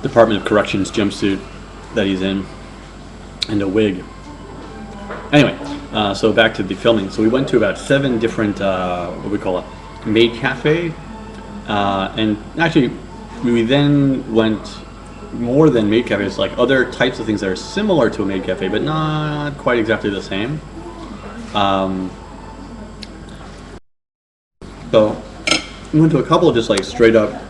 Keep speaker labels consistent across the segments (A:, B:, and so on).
A: Department of Corrections jumpsuit that he's in, and a wig. Anyway, so back to the filming. So we went to about 7 different, what we call it, maid cafe, and actually we then went more than maid cafes, like other types of things that are similar to a maid cafe, but not quite exactly the same. So we went to a couple of just like straight up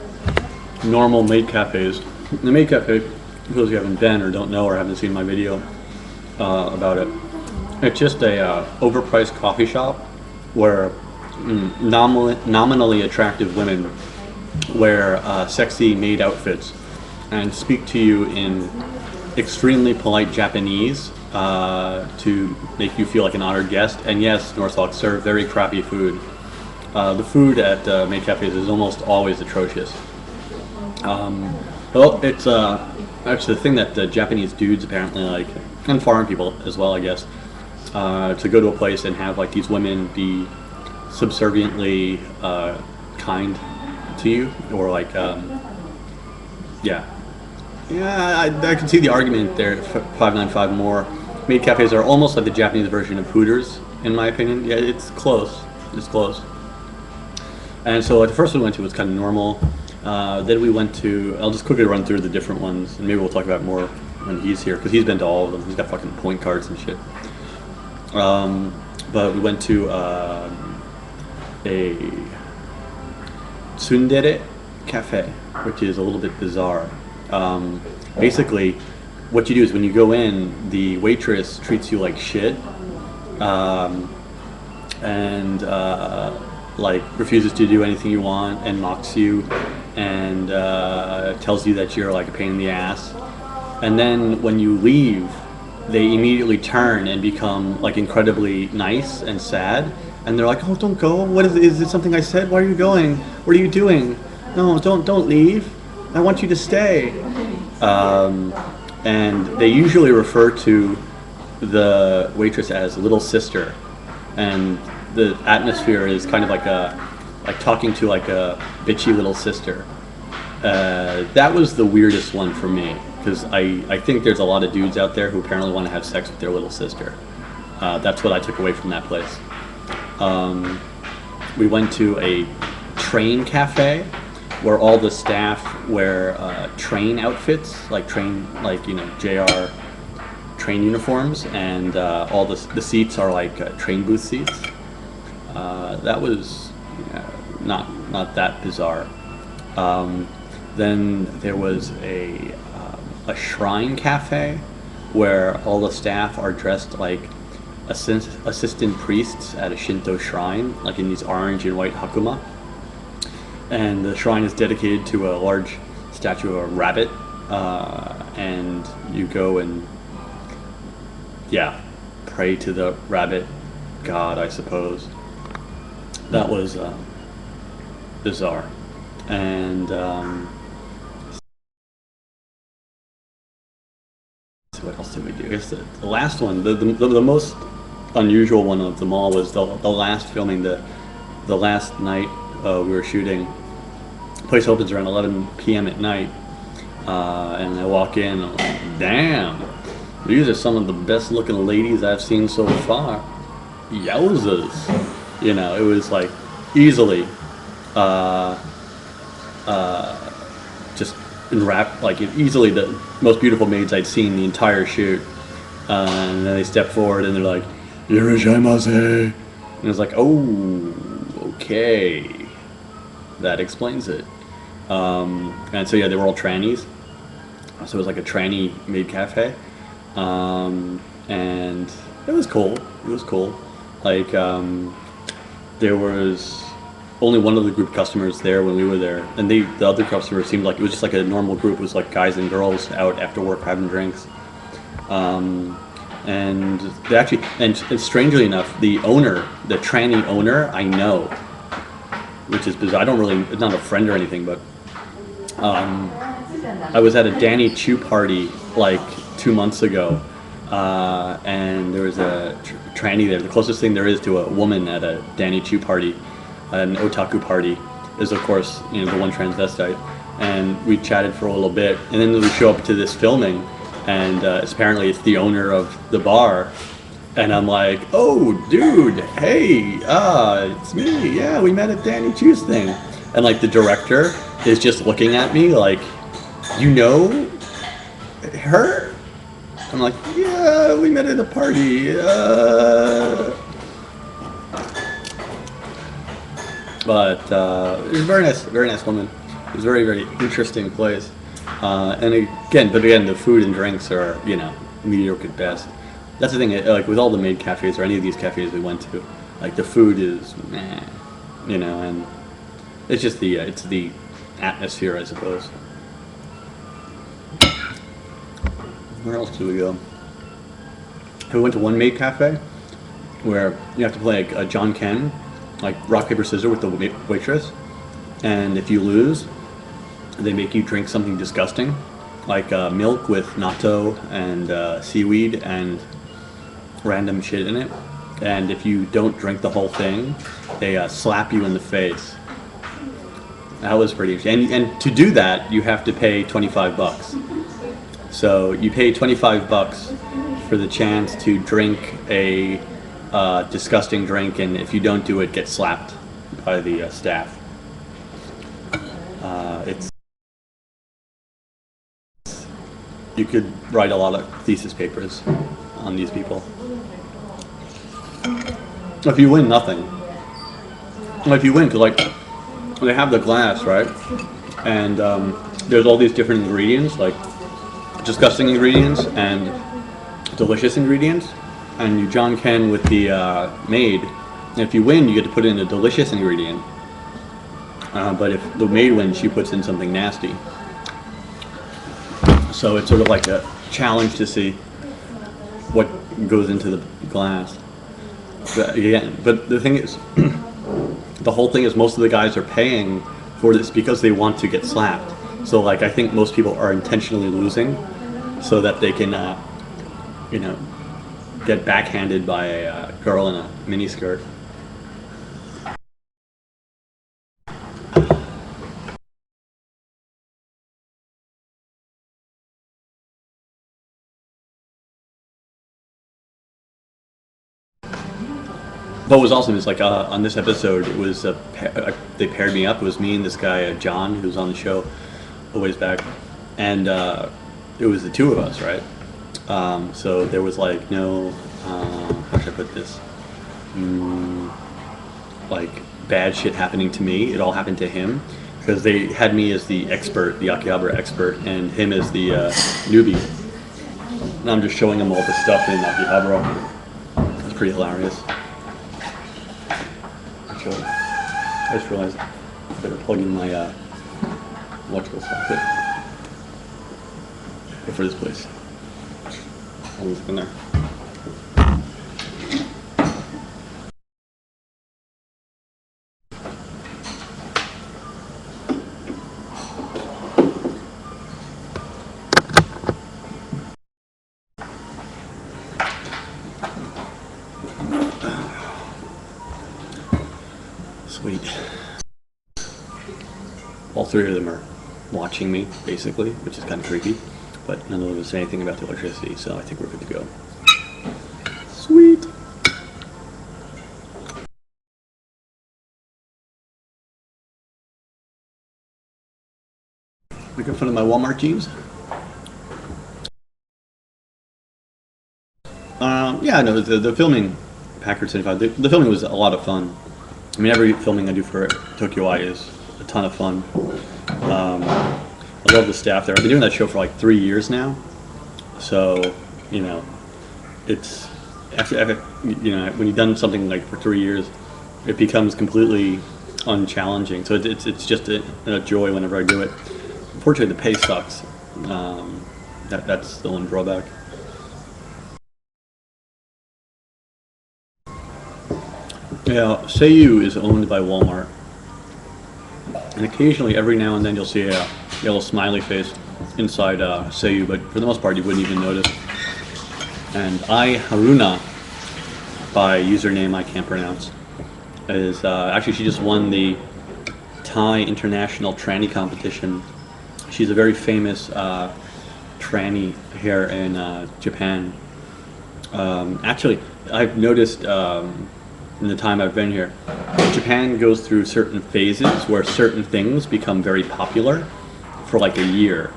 A: normal maid cafes. The maid cafe, for those who haven't been or don't know or haven't seen my video about it, it's just a overpriced coffee shop where nominally attractive women wear sexy maid outfits and speak to you in extremely polite Japanese to make you feel like an honored guest. And yes, Norfolk serve very crappy food. The food at maid cafes is almost always atrocious. Well, it's actually the thing that the Japanese dudes apparently like, and foreign people as well, I guess, to go to a place and have like these women be subserviently kind to you, or like, I can see the argument there. 595 more. Maid cafes are almost like the Japanese version of Hooters, in my opinion. Yeah, it's close. It's close. And so the first one we went to was kind of normal. Then we went to, I'll just quickly run through the different ones, and maybe we'll talk about more when he's here, because he's been to all of them. He's got fucking point cards and shit. But we went to a tsundere cafe, which is a little bit bizarre. Basically, what you do is when you go in, the waitress treats you like shit, and like refuses to do anything you want and mocks you and tells you that you're like a pain in the ass. And then when you leave, they immediately turn and become like incredibly nice and sad, and they're like, "Oh, don't go. What is it something I said? Why are you going? What are you doing? No, don't leave. I want you to stay." And they usually refer to the waitress as little sister, and the atmosphere is kind of like talking to like a bitchy little sister. That was the weirdest one for me, because I think there's a lot of dudes out there who apparently want to have sex with their little sister. That's what I took away from that place. We went to a train cafe where all the staff wear train outfits, like JR train uniforms, and all the seats are like train booth seats. That was not that bizarre. Then there was a shrine cafe where all the staff are dressed like assistant priests at a Shinto shrine, like in these orange and white hakama. And the shrine is dedicated to a large statue of a rabbit, and you go and pray to the rabbit god, I suppose. That was bizarre. And what else did we do? I guess the last one, the most unusual one of them all, was the last filming. The last night we were shooting. The place opens around 11 p.m. at night, and I walk in and I'm like, damn, these are some of the best looking ladies I've seen so far. Yowzas. You know, it was like easily just enwrapped, like easily the most beautiful maids I'd seen the entire shoot. And then they step forward and they're like, "Irashaimase." And it's like, oh, okay. That explains it. And so they were all trannies. So it was like a tranny maid cafe. And it was cool. It was cool. Like, there was only one of the group customers there when we were there, and the other customers seemed like it was just like a normal group. It was like guys and girls out after work having drinks. And they actually, and strangely enough, the owner, the tranny owner, I know, which is bizarre. It's not a friend or anything, but I was at a Danny Chu party like 2 months ago, and there was a tranny there. The closest thing there is to a woman at a Danny Chu party, an otaku party, is of course the one transvestite. and we chatted for a little bit, and then we show up to this filming, and apparently it's the owner of the bar, and I'm like, oh, dude, hey, it's me, yeah, we met at Danny Chu's thing, and like the director is just looking at me like, you know her? I'm like, yeah, we met at a party, but it was a very nice woman. It was a very, very interesting place. And again, the food and drinks are, you know, mediocre at best. That's the thing, like with all the maid cafes or any of these cafes we went to, like the food is meh, you know, and it's just it's the atmosphere, I suppose. Where else do we go? We went to one maid cafe where you have to play like John Ken, like rock, paper, scissors with the waitress, and if you lose, they make you drink something disgusting, like milk with natto and seaweed and random shit in it. And if you don't drink the whole thing, they slap you in the face. That was pretty interesting. And to do that, you have to pay $25. So you pay $25 for the chance to drink a disgusting drink, and if you don't do it, get slapped by the staff. You could write a lot of thesis papers on these people. If you win, nothing. If you win, because like they have the glass, right? And there's all these different ingredients, like disgusting ingredients and delicious ingredients. And you John Ken with the maid. And if you win, you get to put in a delicious ingredient. But if the maid wins, she puts in something nasty. So it's sort of like a challenge to see what goes into the glass. But the thing is, the whole thing is most of the guys are paying for this because they want to get slapped. So like I think most people are intentionally losing so that they can, you know, get backhanded by a girl in a miniskirt. What was awesome is like on this episode, it was they paired me up. It was me and this guy John, who was on the show a ways back, and it was the two of us, right? So there was like no, how should I put this? Like bad shit happening to me. It all happened to him because they had me as the expert, the Akihabara expert, and him as the newbie. And I'm just showing him all the stuff in Akihabara. It's pretty hilarious. I just realized I better plug in my electrical socket for this place. I'll leave it in there. Sweet. All three of them are watching me, basically, which is kind of creepy, but none of them say anything about the electricity, so I think we're good to go. Sweet. Making fun of my Walmart jeans? Yeah, no, the filming, Packard 75, the filming was a lot of fun. I mean, every filming I do for Tokyo Eye is a ton of fun. I love the staff there. I've been doing that show for like 3 years now. So, you know, it's, after you know, when you've done something like for 3 years, it becomes completely unchallenging. So it's just a joy whenever I do it. Unfortunately, the pay sucks. That's the one drawback. Yeah, Seiyu is owned by Walmart, and occasionally, every now and then, you'll see a yellow smiley face inside Seiyu, but for the most part, you wouldn't even notice. And I Haruna, by username I can't pronounce, is actually she just won the Thai International Tranny Competition She's a very famous tranny here in Japan. Actually, I've noticed in the time I've been here, Japan goes through certain phases where certain things become very popular for like a year.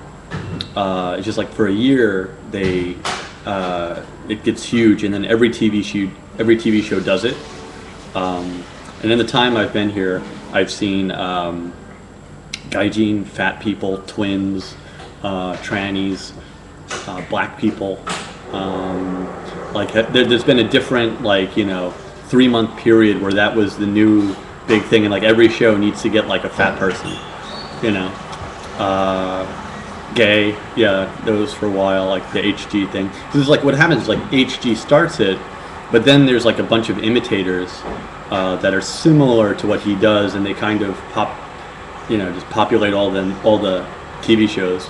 A: It's just like for a year it gets huge, and then every TV show does it. And in the time I've been here, I've seen gaijin, fat people, twins, trannies, black people. There's been a different 3-month period where that was the new big thing, and like every show needs to get like a fat person, you know. Gay, yeah, those for a while, like the HG thing. Because it's like what happens is like HG starts it, but then there's like a bunch of imitators that are similar to what he does, and they kind of just populate all the TV shows.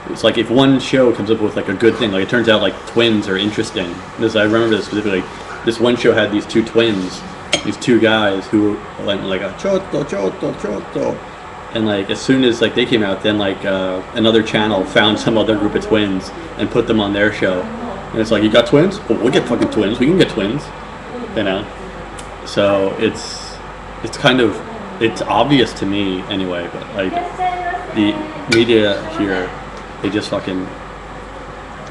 A: It's like if one show comes up with like a good thing, like it turns out like twins are interesting. I remember this specifically. This one show had these two twins, these two guys who were like a choto, choto, choto. And like as soon as like they came out, then like another channel found some other group of twins and put them on their show. And it's like, you got twins? Well, we'll get fucking twins. We can get twins, you know. So it's obvious to me anyway. But like the media here, they just fucking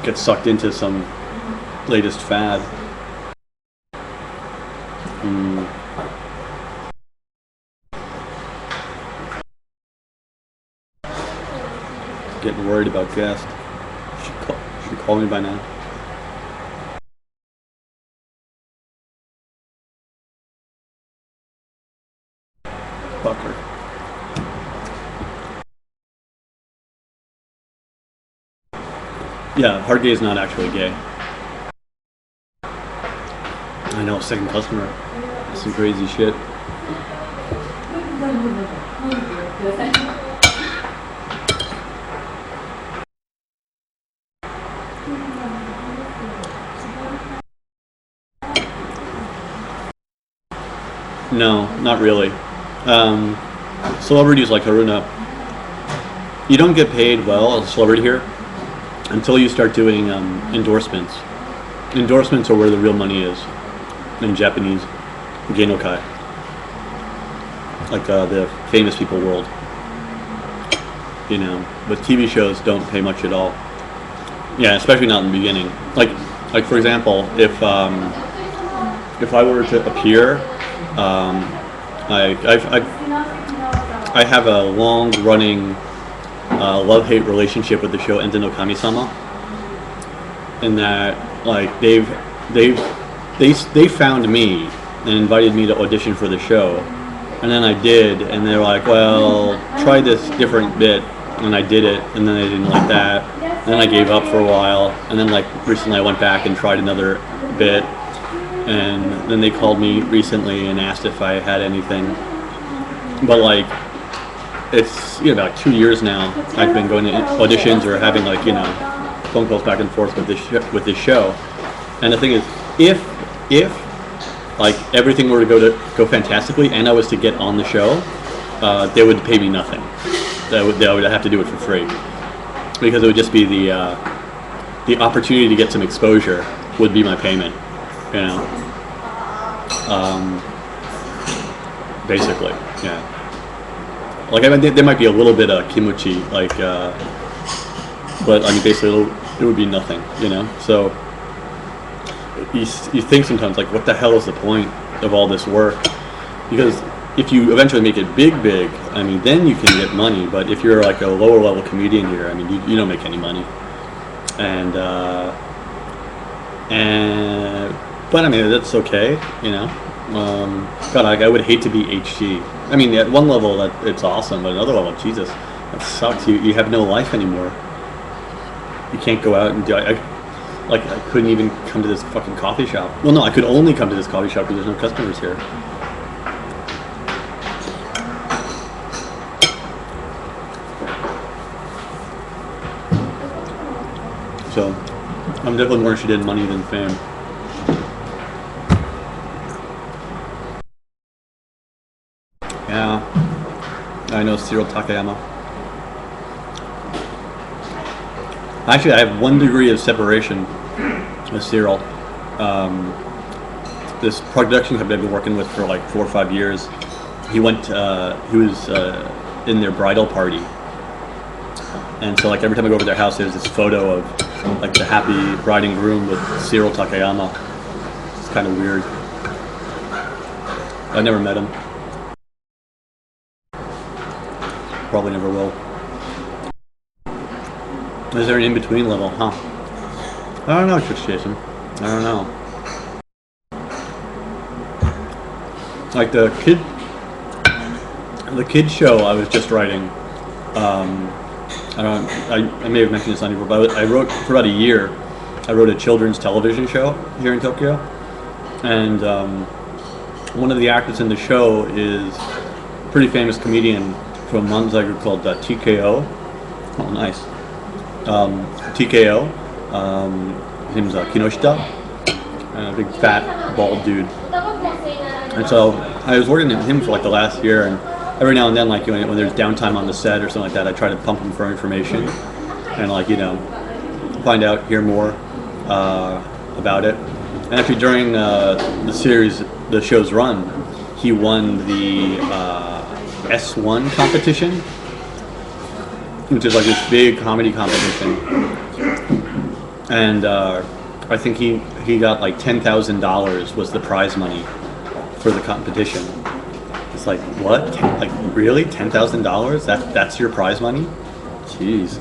A: get sucked into some latest fad. Getting worried about guests. Should call me by now. Fucker. Yeah, hard gay is not actually gay. I know, second customer. That's some crazy shit. No, not really. Celebrities like Haruna, you don't get paid well as a celebrity here until you start doing endorsements. Endorsements are where the real money is in Japanese Geinokai, like the famous people world. You know, but TV shows don't pay much at all. Yeah, especially not in the beginning. Like for example, if I were to appear, I have a long-running love-hate relationship with the show Ente no Kami-sama, in that like they found me and invited me to audition for the show, and then I did, and they're like, well, try this different bit, and I did it, and then I didn't like that, and then I gave up for a while, and then like recently I went back and tried another bit. And then they called me recently and asked if I had anything. But like, it's about 2 years now. I've been going to auditions or having like phone calls back and forth with this show. And the thing is, if like everything were to go fantastically and I was to get on the show, they would pay me nothing. They would have to do it for free, because it would just be the opportunity to get some exposure would be my payment. Basically, yeah. Like, I mean, there might be a little bit of kimuchi, like, but I mean, basically, it would be nothing, So you think sometimes, like, what the hell is the point of all this work? Because if you eventually make it big, I mean, then you can get money. But if you're like a lower level comedian here, I mean, you don't make any money, but I mean, that's okay, God, I would hate to be HG. I mean, at one level, it's awesome, but at another level, Jesus, that sucks. You have no life anymore. You can't go out and do. I couldn't even come to this fucking coffee shop. Well, no, I could only come to this coffee shop because there's no customers here. So, I'm definitely more interested in money than fame. Yeah, I know Cyril Takayama. Actually, I have 1 degree of separation with Cyril. Um, this production company I've been working with for like 4 or 5 years. He was in their bridal party, and so like every time I go over to their house, there's this photo of like the happy bride and groom with Cyril Takayama. It's kind of weird. I never met him. Probably never will. Is there an in-between level? Huh? I don't know, Trish Jason. I don't know. Like the kid show I was just writing. I may have mentioned this on you, but I wrote for about a year. I wrote a children's television show here in Tokyo, and one of the actors in the show is a pretty famous comedian from Manzai called TKO. Oh, nice. TKO. His name's Kinoshita, a big fat bald dude. And so I was working with him for like the last year, and every now and then, like when there's downtime on the set or something like that, I try to pump him for information and like find out, hear more about it. And actually during the show's run, he won the S1 competition, which is like this big comedy competition, and I think he got like $10,000 was the prize money for the competition. It's like, what? Like, really? $10,000? That's your prize money? Jeez.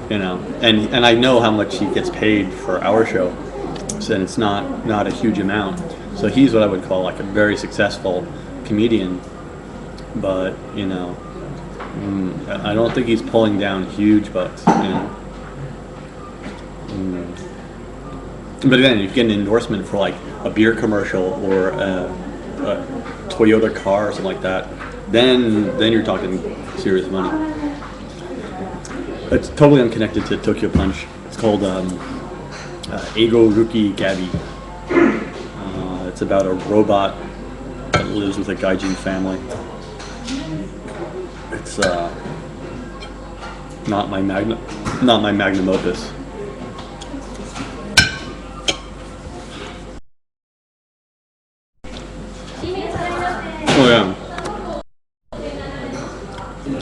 A: And I know how much he gets paid for our show, so it's not a huge amount. So he's what I would call like a very successful comedian, but I don't think he's pulling down huge bucks. But then you get an endorsement for like a beer commercial or a Toyota car or something like that, then you're talking serious money. It's totally unconnected to Tokyo Punch. It's called Ego Ruki Gabi. It's about a robot that lives with a gaijin family. It's not my magnum opus. Oh yeah.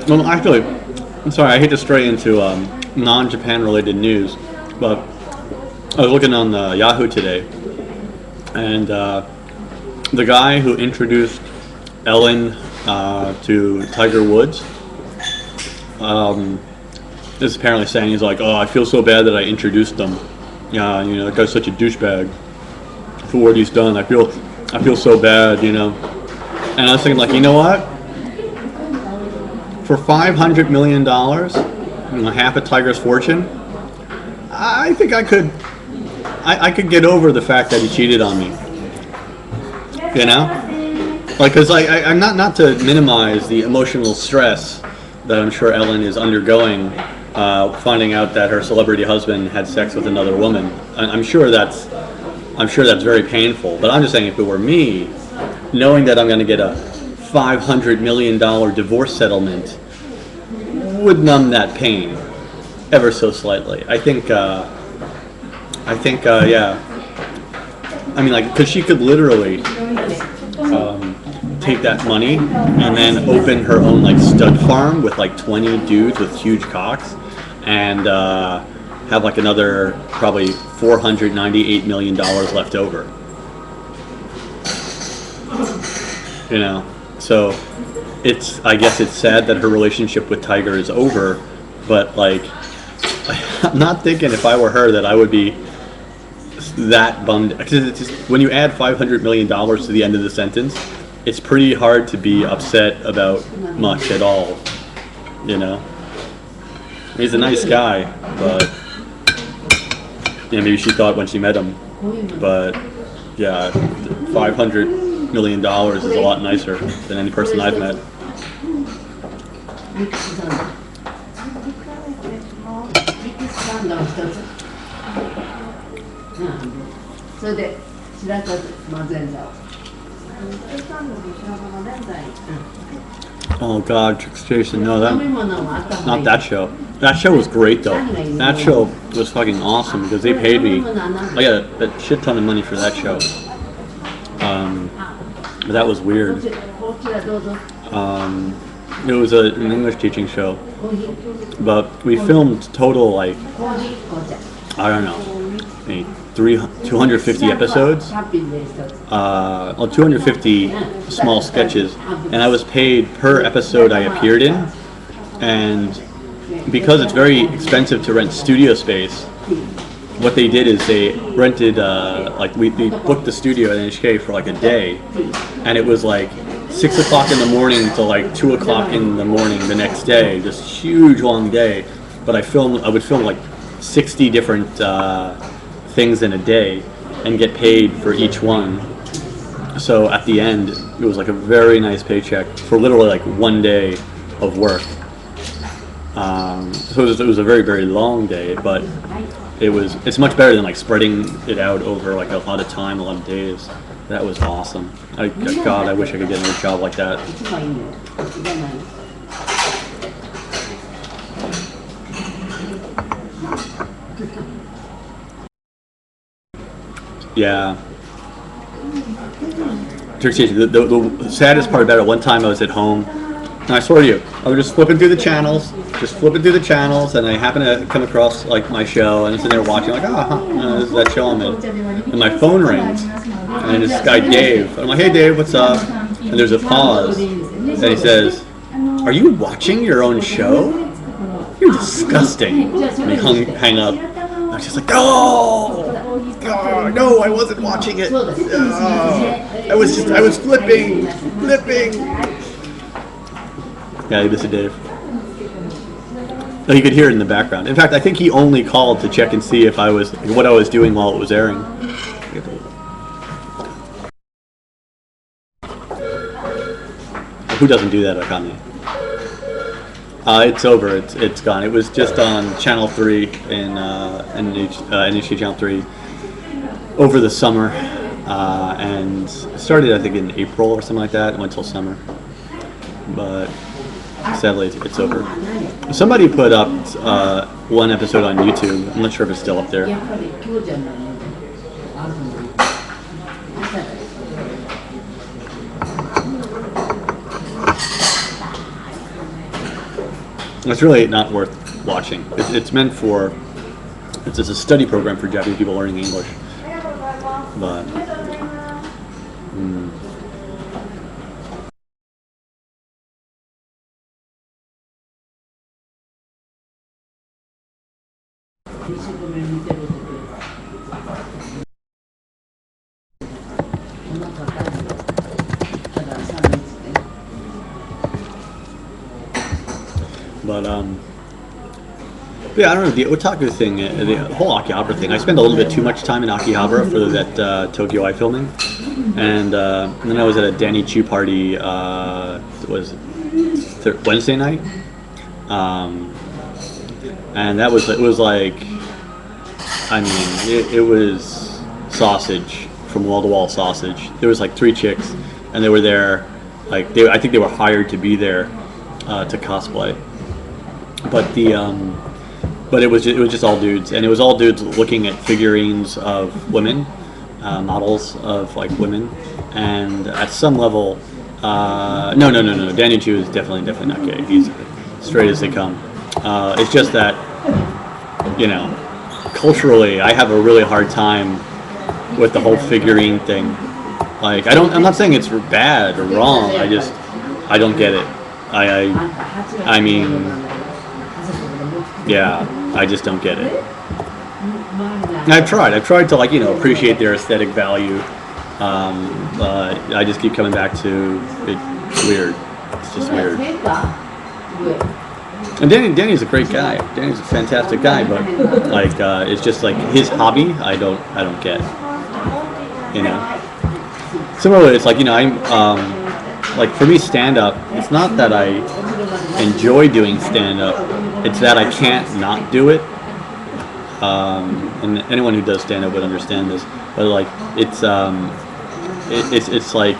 A: Well, actually, I'm sorry, I hate to stray into non-Japan related news, but I was looking on Yahoo today, and the guy who introduced Ellen to Tiger Woods is apparently saying, he's like, oh, I feel so bad that I introduced them. That guy's such a douchebag for what he's done. I feel so bad, And I was thinking, like, you know what? For $500 million, half a tiger's fortune, I think I could get over the fact that he cheated on me. Like, because I'm not to minimize the emotional stress that I'm sure Ellen is undergoing, finding out that her celebrity husband had sex with another woman. I'm sure that's very painful. But I'm just saying, if it were me, knowing that I'm going to get a $500 million divorce settlement would numb that pain ever so slightly. I think, yeah. I mean, like, because she could literally take that money and then open her own, like, stud farm with, like, 20 dudes with huge cocks and have, like, another probably $498 million left over. So I guess it's sad that her relationship with Tiger is over, but like, I'm not thinking if I were her that I would be that bummed. Because it's just, when you add $500 million to the end of the sentence, it's pretty hard to be upset about much at all. He's a nice guy, but maybe she thought when she met him, but yeah, $500 million is a lot nicer than any person I've met.
B: それで白かずまぜんざを。ミックスサンドと白ごまぜんざい。
A: Oh God, Jason, no, that
B: 飲み物もあった方がい
A: not
B: い
A: that show. That show was great though. That show was fucking awesome because they paid me. I got a shit ton of money for that show. But that was weird.
B: こちらどうぞ
A: It was an English teaching show,
B: コーヒー
A: but we filmed total like
B: コーヒー紅茶
A: I don't know, maybe 250 episodes.
B: 100品で1つ
A: Well, 250 small sketches, and I was paid per episode I appeared in. And because it's very expensive to rent studio space, what they did is they rented like we booked the studio at NHK for like a day, and it was like 6 o'clock in the morning to like 2 o'clock in the morning the next day, this huge long day. But I would film like 60 different things in a day and get paid for each one. So at the end, it was like a very nice paycheck for literally like one day of work. So it was a very, very long day, but it's much better than like spreading it out over like a lot of time, a lot of days. That was awesome. God, I wish I could get another job like that.
B: 一番いいのよいらない
A: Yeah. The saddest part about it, one time I was at home, and I swear to you, I was just flipping through the channels, and I happened to come across like my show, and I'm sitting there watching, like, this is that show I'm in. And my phone rings, and it's this guy Dave. And I'm like, hey Dave, what's up? And there's a pause, and he says, are you watching your own show? You're disgusting. And he hang up. I was just like, no! Oh, no, I wasn't watching it. I was flipping. Yeah, this is Dave. No, you could hear it in the background. In fact, I think he only called to check and see if what I was doing while it was airing. Who doesn't do that, Akane? It's over. It's gone. It was just on Channel 3 in NHK Channel 3 over the summer, and started I think in April or something like that. It went till summer, but sadly it's over. Somebody put up one episode on YouTube. I'm not sure if it's still up there.
B: やっぱり今日じゃないのであるの朝だよ
A: It's really not worth watching. It's meant for it's a study program for Japanese people learning English, but. But yeah, I don't know, the otaku thing, the whole Akihabara thing. I spent a little bit too much time in Akihabara for that Tokyo Eye filming, and then I was at a Danny Chu party. It was Wednesday night, and it was like, I mean, it was sausage from wall to wall sausage. There was like 3 chicks, and they were there, like I think they were hired to be there to cosplay. But it was just all dudes, and it was all dudes looking at figurines of women, models of like women, and at some level, no. Danny Chu is definitely not gay. He's straight as they come. It's just that, you know, culturally, I have a really hard time with the whole figurine thing. Like, I'm not saying it's bad or wrong. I don't get it. I mean. Yeah, I just don't get it. And I've tried to, like, you know, appreciate their aesthetic value. I just keep coming back to it's weird. It's just weird. And Danny's a great guy. Danny's a fantastic guy, but like it's just like his hobby. I don't get. You know. Similarly, it's like, you know, I'm like, for me, stand up. It's not that I enjoy doing stand up. It's that I can't not do it. And anyone who does stand up would understand this. But like, it's like,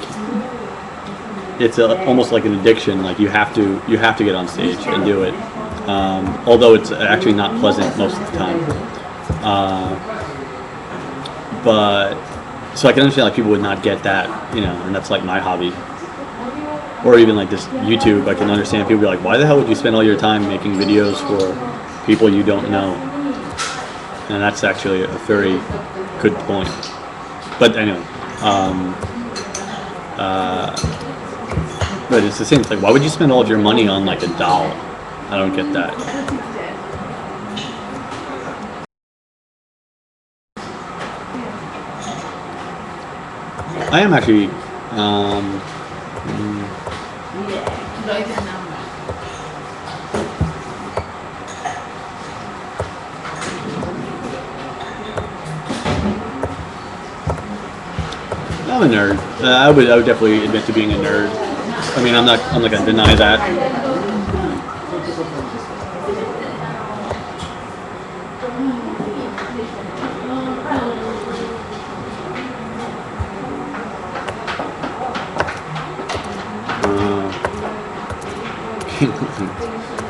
A: it's almost like an addiction. Like you have to get on stage and do it. Although it's actually not pleasant most of the time. But so I can understand like people would not get that, and that's like my hobby. Or even like just YouTube, I can understand people be like, why the hell would you spend all your time making videos for people you don't know? And that's actually a very good point. But anyway, but it's the same thing. Why would you spend all of your money on like a doll? I don't get that. I am actually. I'm a nerd. I would definitely admit to being a nerd. I mean, I'm not gonna deny that.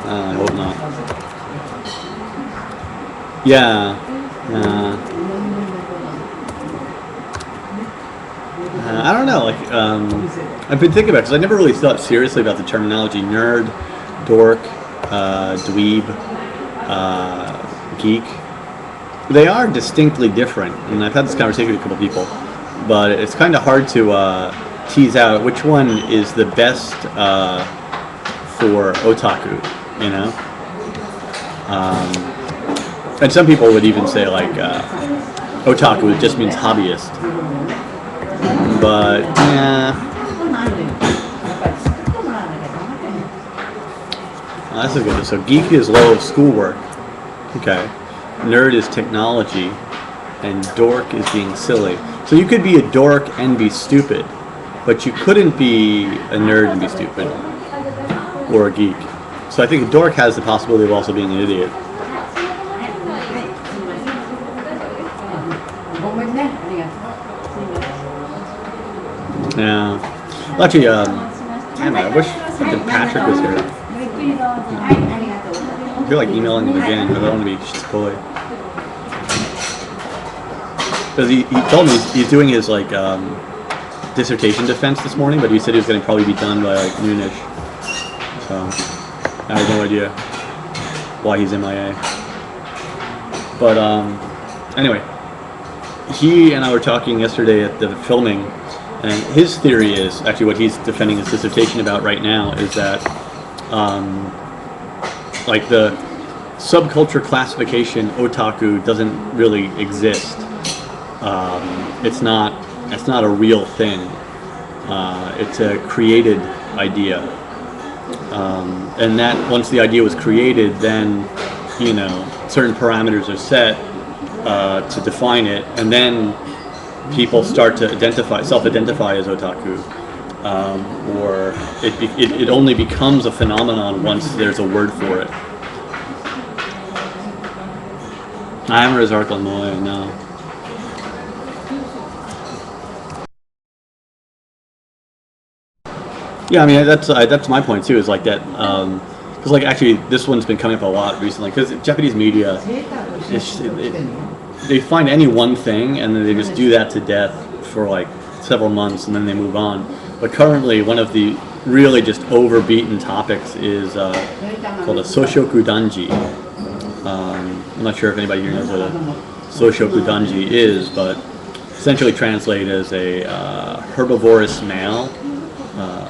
A: I hope not. Yeah. I don't know. Like, I've been thinking about it because I never really thought seriously about the terminology nerd, dork, dweeb, geek. They are distinctly different, and I've had this conversation with a couple people. But it's kind of hard to tease out which one is the best for otaku. And some people would even say like otaku just means hobbyist. But yeah, that's a good. So geek is low of schoolwork. Okay, nerd is technology, and dork is being silly. So you could be a dork and be stupid, but you couldn't be a nerd and be stupid, or a geek. So I think a dork has the possibility of also being an idiot. Yeah. Well, actually, damn it, I wish fucking Patrick was here. I feel like emailing him again, but I don't want to be coy. Because he told me he's doing his like dissertation defense this morning, but he said he was going to probably be done by like noonish. So I have no idea why he's MIA. But anyway, he and I were talking yesterday at the filming, and his theory is actually what he's defending his dissertation about right now is that like the subculture classification otaku doesn't really exist. It's not a real thing. It's a created idea, and that once the idea was created, then certain parameters are set to define it, and then people start to self-identify as otaku, or it only becomes a phenomenon once there's a word for it. I'm Rizarkal Moy, no. Yeah, I mean that's my point too. Is like that because like actually this one's been coming up a lot recently because Japanese media, they find any one thing and then they just do that to death for like several months and then they move on. But currently, one of the really just overbeaten topics is called a Soshoku Danji. I'm not sure if anybody here knows what a Soshoku Danji is, but essentially translated as a herbivorous male,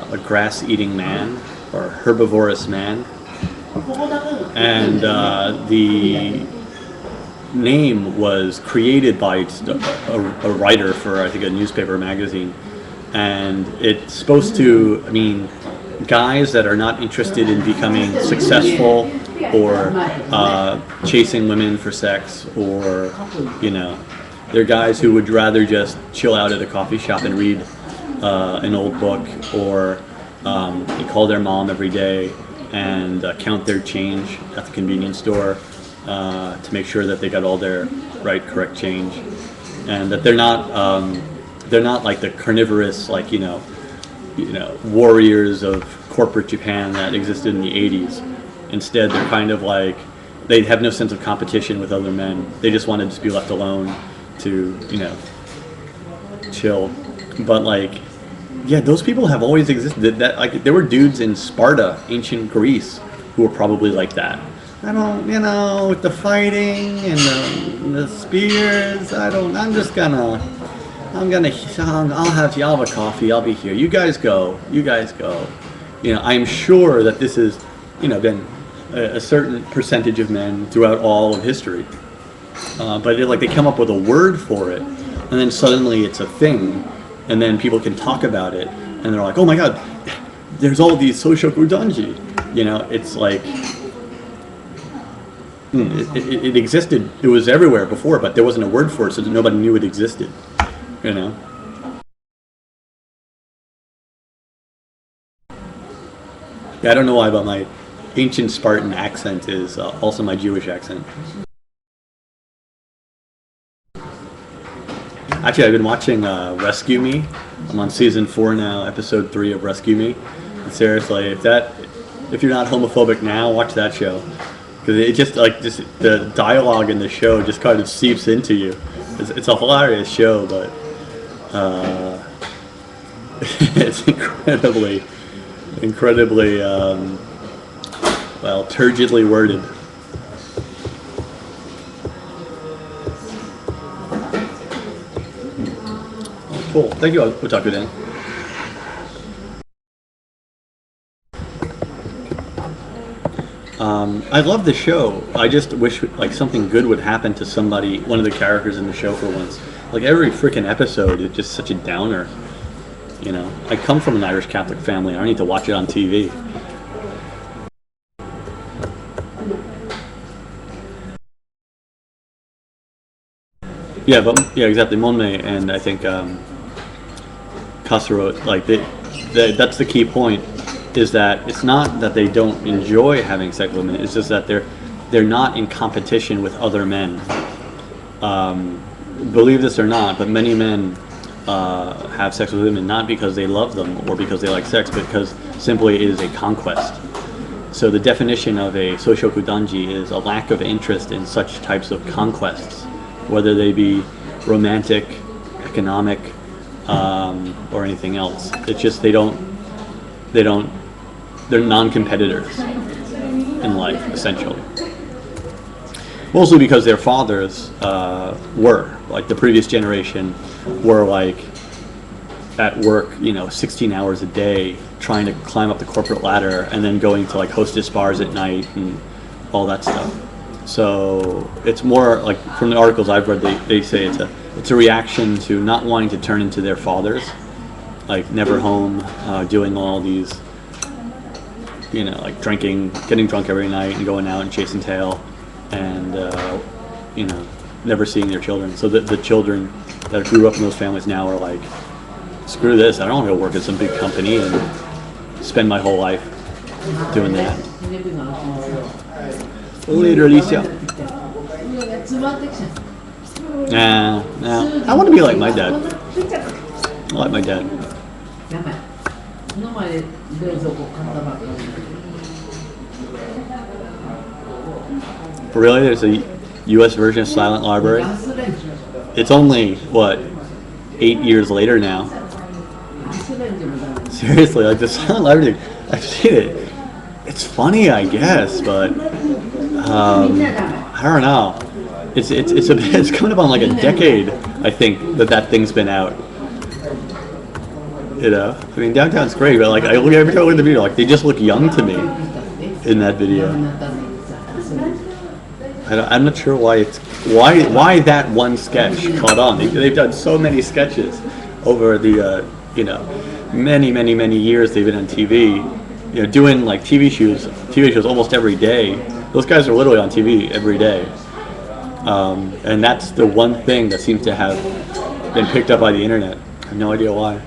A: a grass-eating man, or herbivorous man. And the name was created by just a writer for, I think, a newspaper or magazine. And it's supposed to mean guys that are not interested in becoming successful or chasing women for sex, or they're guys who would rather just chill out at a coffee shop and read an old book, or they call their mom every day and count their change at the convenience store to make sure that they got all their correct change, and that they're not like the carnivorous, warriors of corporate Japan that existed in the 80s. Instead, they're kind of like, they have no sense of competition with other men. They just want to just be left alone to, chill. But like, yeah, those people have always existed. That like, there were dudes in Sparta, ancient Greece, who were probably like that. I don't, with the fighting and the spears. I'll have a coffee. I'll be here. You guys go. I'm sure that this is, been a certain percentage of men throughout all of history. But they come up with a word for it, and then suddenly it's a thing, and then people can talk about it, and they're like, oh my god, there's all these Soshokudanji. It's like, it existed, it was everywhere before, but there wasn't a word for it, so that nobody knew it existed. Yeah, I don't know why, but my ancient Spartan accent is also my Jewish accent. Actually, I've been watching Rescue Me. I'm on season 4 now, episode 3 of Rescue Me. And seriously, if you're not homophobic now, watch that show, because it just the dialogue in the show just kind of seeps into you. It's a hilarious show, but it's incredibly turgidly worded. Cool. Thank you, Otaku Dan. I love the show. I just wish something good would happen to somebody, one of the characters in the show for once. Every freaking episode is just such a downer. I come from an Irish Catholic family. I don't need to watch it on TV. Yeah, exactly. Monmei and I think Kasuro, that's the key point, is that it's not that they don't enjoy having sex with women. It's just that they're not in competition with other men. Believe this or not, but many men have sex with women not because they love them or because they like sex, but because simply it is a conquest. So the definition of a Soshokudanji is a lack of interest in such types of conquests, whether they be romantic, economic, or anything else. It's just they're non-competitors in life, essentially. Mostly because their fathers were, the previous generation, were at work, 16 hours a day, trying to climb up the corporate ladder, and then going to hostess bars at night and all that stuff. So it's more from the articles I've read, they say it's a reaction to not wanting to turn into their fathers, never home, doing all these, drinking, getting drunk every night and going out and chasing tail, and never seeing their children. So the children that grew up in those families now are like, screw this, I don't want to go work at some big company and spend my whole life doing that. Later, Alicia. Nah. I want to be like my dad. I like my dad. Really? There's a U.S. version of Silent Library? It's only, 8 years later now. Seriously, the Silent Library, I've seen it. It's funny, I guess, but I don't know. It's coming up on a decade, I think, that thing's been out. Downtown's great, but every time I look at the video, they just look young to me in that video. I'm not sure why why that one sketch caught on. They've done so many sketches over the many years they've been on TV. Doing TV shows almost every day. Those guys are literally on TV every day, and that's the one thing that seems to have been picked up by the internet. I have no idea why.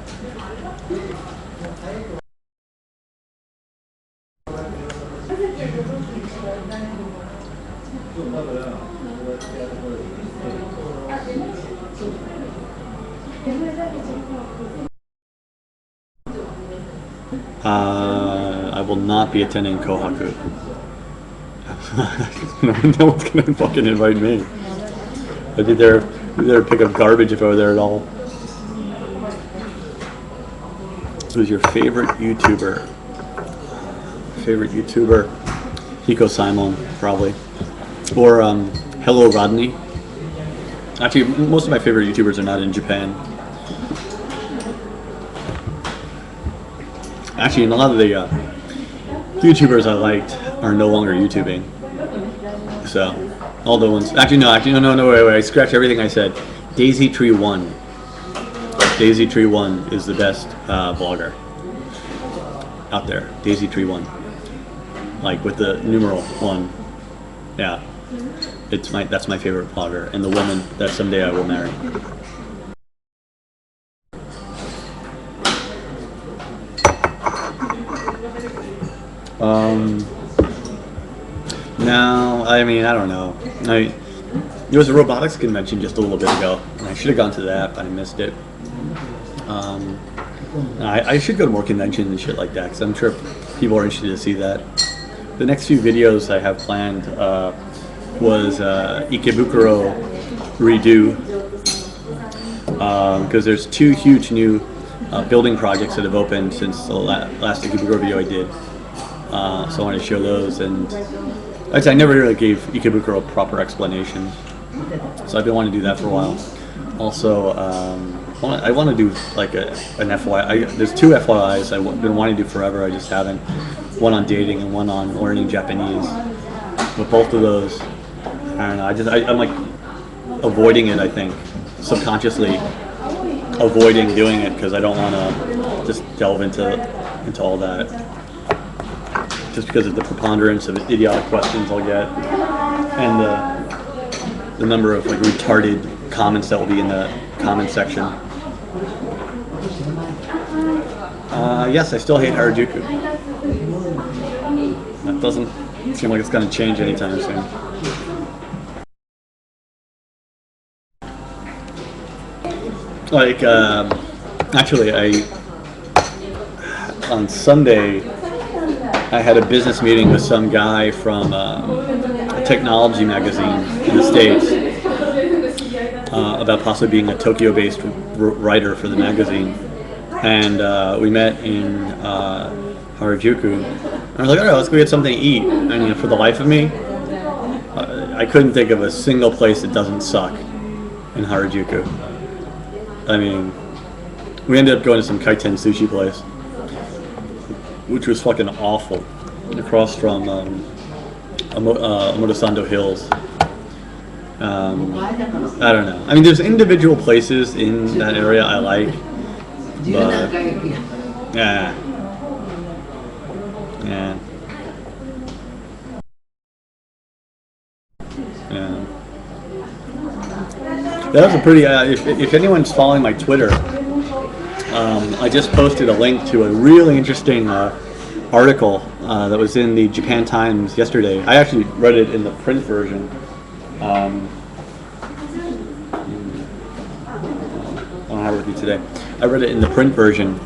A: I will not be attending Kohaku. No one's gonna fucking invite me. I'd be there pick up garbage if I were there at all. Who's your favorite YouTuber? Favorite YouTuber? Hiko Simon, probably. Or Hello Rodney. Actually, most of my favorite YouTubers are not in Japan. Actually, and a lot of the YouTubers I liked are no longer YouTubing. So, all the ones. Actually, no, wait. I scratched everything I said. Daisy Tree 1. Daisy Tree 1 is the best vlogger out there. Daisy Tree 1. Like with the numeral 1. Yeah. That's my favorite vlogger, and the woman that someday I will marry. No, I mean, I don't know. There was a robotics convention just a little bit ago, and I should have gone to that, but I missed it. I should go to more conventions and shit like that, because I'm sure people are interested to see that. The next few videos I have planned was Ikebukuro redo, because there's 2 huge new building projects that have opened since the last Ikebukuro video I did. So I want to show those, and I never really gave Ikebukuro a proper explanation, so I've been wanting to do that for a while. Also, I want to do like an FYI. There's 2 FYIs I've been wanting to do forever. I just haven't. One on dating and one on learning Japanese. But both of those, I don't know. I'm like avoiding it. I think subconsciously avoiding doing it because I don't want to just delve into all that. Just because of the preponderance of idiotic questions I'll get, and the number of like retarded comments that will be in the comment section. Yes, I still hate Harajuku. That doesn't seem like it's going to change anytime soon. Like, actually, on Sunday, I had a business meeting with some guy from a technology magazine in the States about possibly being a Tokyo-based writer for the magazine. And we met in Harajuku. And I was like, all right, let's go get something to eat. And for the life of me, I couldn't think of a single place that doesn't suck in Harajuku. I mean, we ended up going to some kaiten sushi place, which was fucking awful, across from Omotesando Hills. I don't know. I mean, there's individual places in that area I like, but yeah. That was a pretty. If anyone's following my Twitter, I just posted a link to a really interesting article that was in the Japan Times yesterday. I actually read it in the print version. I don't have it with me today. I read it in the print version.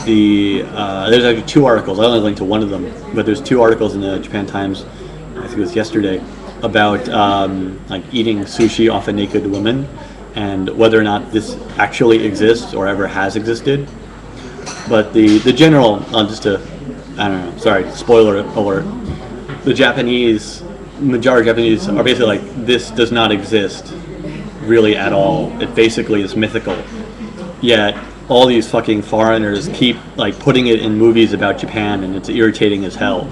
A: There's actually 2 articles. I only linked to one of them, but there's 2 articles in the Japan Times. I think it was yesterday, about like eating sushi off a naked woman, and whether or not this actually exists or ever has existed. But the general, just to, I don't know, sorry, spoiler alert, the majority of Japanese are basically like, this does not exist really at all. It basically is mythical. Yet all these fucking foreigners keep like putting it in movies about Japan, and it's irritating as hell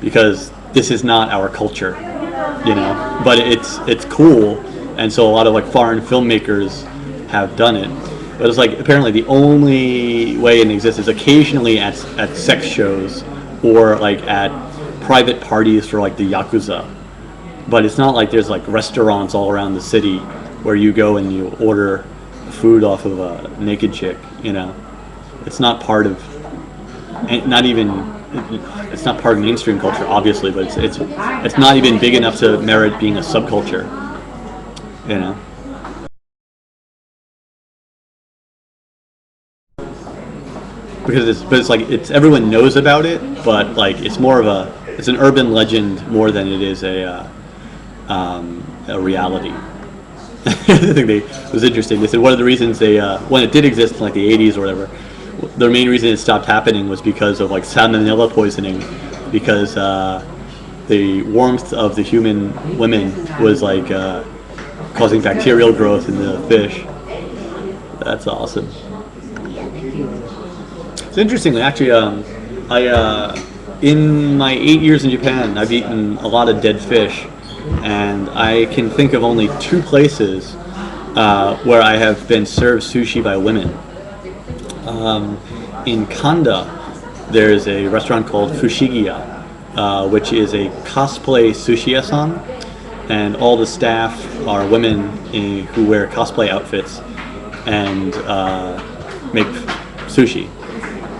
A: because this is not our culture, but it's cool, and so a lot of like foreign filmmakers have done it. But it's like apparently the only way it exists is occasionally at sex shows or like at private parties for like the Yakuza. But it's not like there's like restaurants all around the city where you go and you order food off of a naked chick, It's not part of, it's not part of mainstream culture, obviously, but it's not even big enough to merit being a subculture, but it's like everyone knows about it, but like it's more of it's an urban legend more than it is a reality. I think it was interesting. They said one of the reasons when it did exist in like the 80s or whatever, the main reason it stopped happening was because of like salmonella poisoning, because the warmth of the human women was like causing bacterial growth in the fish. That's awesome. It's interesting, actually. In my 8 years in Japan, I've eaten a lot of dead fish, and I can think of only 2 places where I have been served sushi by women. In Kanda, there's a restaurant called Fushigiya, which is a cosplay sushi-yasan, and all the staff are women who wear cosplay outfits and make sushi.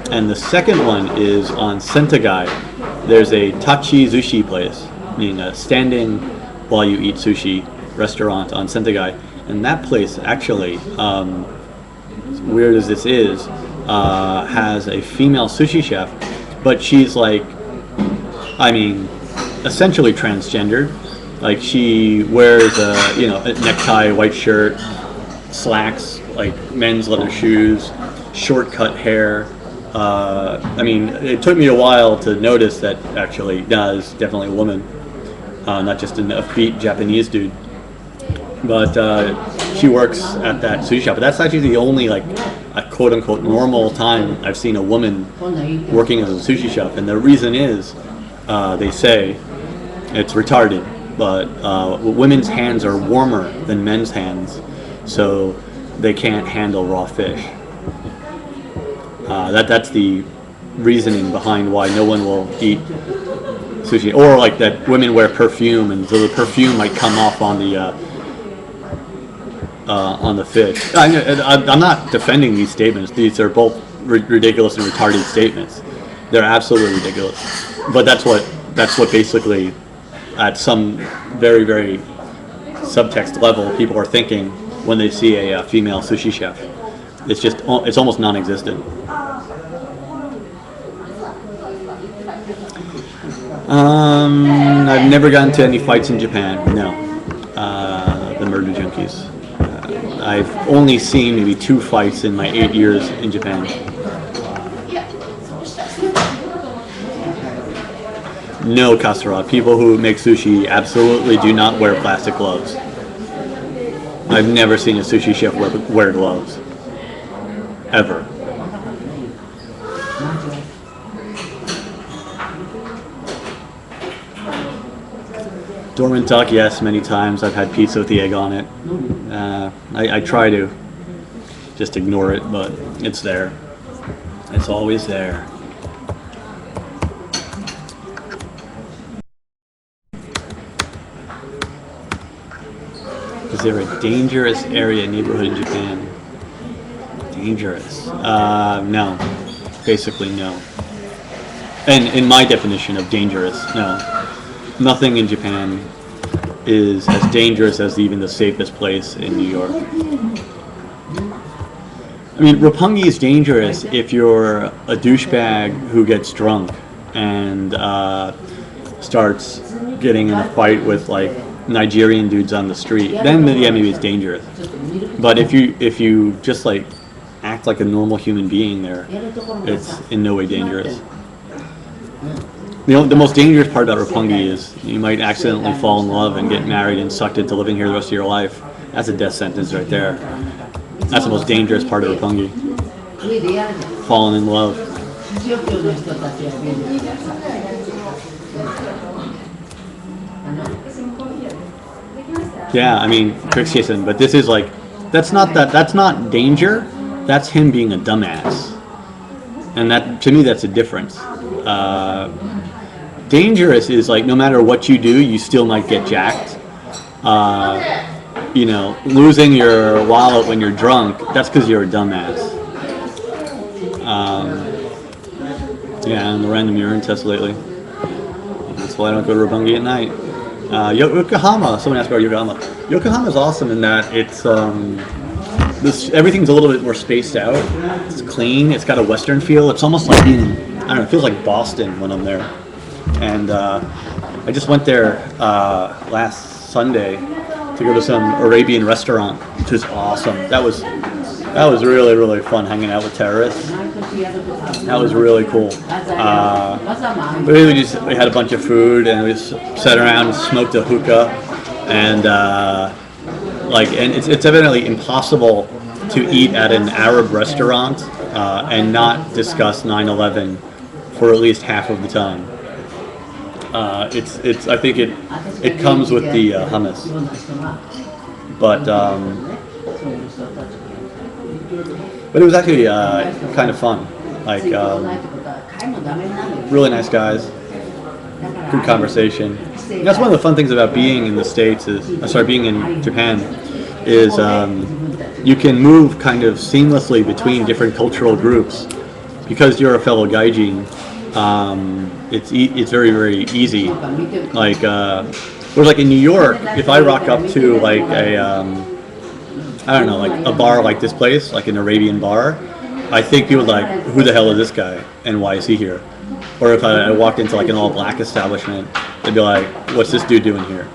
A: And the second one is on Sentagai. There's a tachi sushi place, meaning a standing while you eat sushi restaurant on Sentagai. And that place actually, as weird as this is, has a female sushi chef, but she's like, essentially transgendered. Like she wears a necktie, white shirt, slacks, like men's leather shoes, short cut hair. It took me a while to notice that actually is definitely a woman, not just an effete Japanese dude. But she works at that sushi shop. But that's actually the only a quote unquote normal time I've seen a woman working as a sushi chef. And the reason is, they say, it's retarded, but women's hands are warmer than men's hands, so they can't handle raw fish. That's the reasoning behind why no one will eat sushi, or like that women wear perfume, and so the perfume might come off on the fish. I'm not defending these statements. These are both ridiculous and retarded statements. They're absolutely ridiculous. But that's what basically, at some very, very subtext level, people are thinking when they see a female sushi chef. It's almost non-existent. I've never gotten to any fights in Japan. No, the murder junkies. I've only seen maybe 2 fights in my 8 years in Japan. No, Kasara. People who make sushi absolutely do not wear plastic gloves. I've never seen a sushi chef wear gloves. Ever. Dormant duck, yes, many times. I've had pizza with the egg on it. I try to just ignore it, but it's there. It's always there. Is there a dangerous area neighborhood in Japan? Dangerous? No. Basically, no. And in my definition of dangerous, no. Nothing in Japan is as dangerous as even the safest place in New York. Roppongi is dangerous if you're a douchebag who gets drunk and starts getting in a fight with Nigerian dudes on the street. Then maybe it's dangerous. But if you just act like a normal human being there, it's in no way dangerous. The most dangerous part about Roppongi is you might accidentally fall in love and get married and sucked into living here the rest of your life. That's a death sentence right there. That's the most dangerous part of Roppongi. Falling in love. Yeah, Trick's Jason, but this is that's not danger. That's him being a dumbass. And that, to me, that's a difference. Dangerous is no matter what you do, you still might get jacked. Losing your wallet when you're drunk, that's because you're a dumbass. And the random urine test lately. That's why I don't go to Roppongi at night. Yokohama, someone asked about Yokohama. Yokohama is awesome in that it's, the everything's a little bit more spaced out. It's clean. It's got a Western feel. It's almost like being, I don't know, it feels like Boston when I'm there. And I just went there last Sunday to go to some Arabian restaurant, which is awesome. That was really, really fun hanging out with terrorists. That was really cool. We had a bunch of food and we just sat around and smoked a hookah, and it's evidently impossible to eat at an Arab restaurant and not discuss 9/11 for at least half of the time. I think it comes with the hummus, but it was actually kind of fun. Like really nice guys, good conversation. And that's one of the fun things about being in the States being in Japan is you can move kind of seamlessly between different cultural groups because you're a fellow gaijin. It's very, very easy. Like whereas like in New York, if I rock up to like I don't know, like a bar like this place, like an Arabian bar, I think people are like, who the hell is this guy and why is he here? Or if I walked into like an all-black establishment, they'd be like, what's this dude doing here?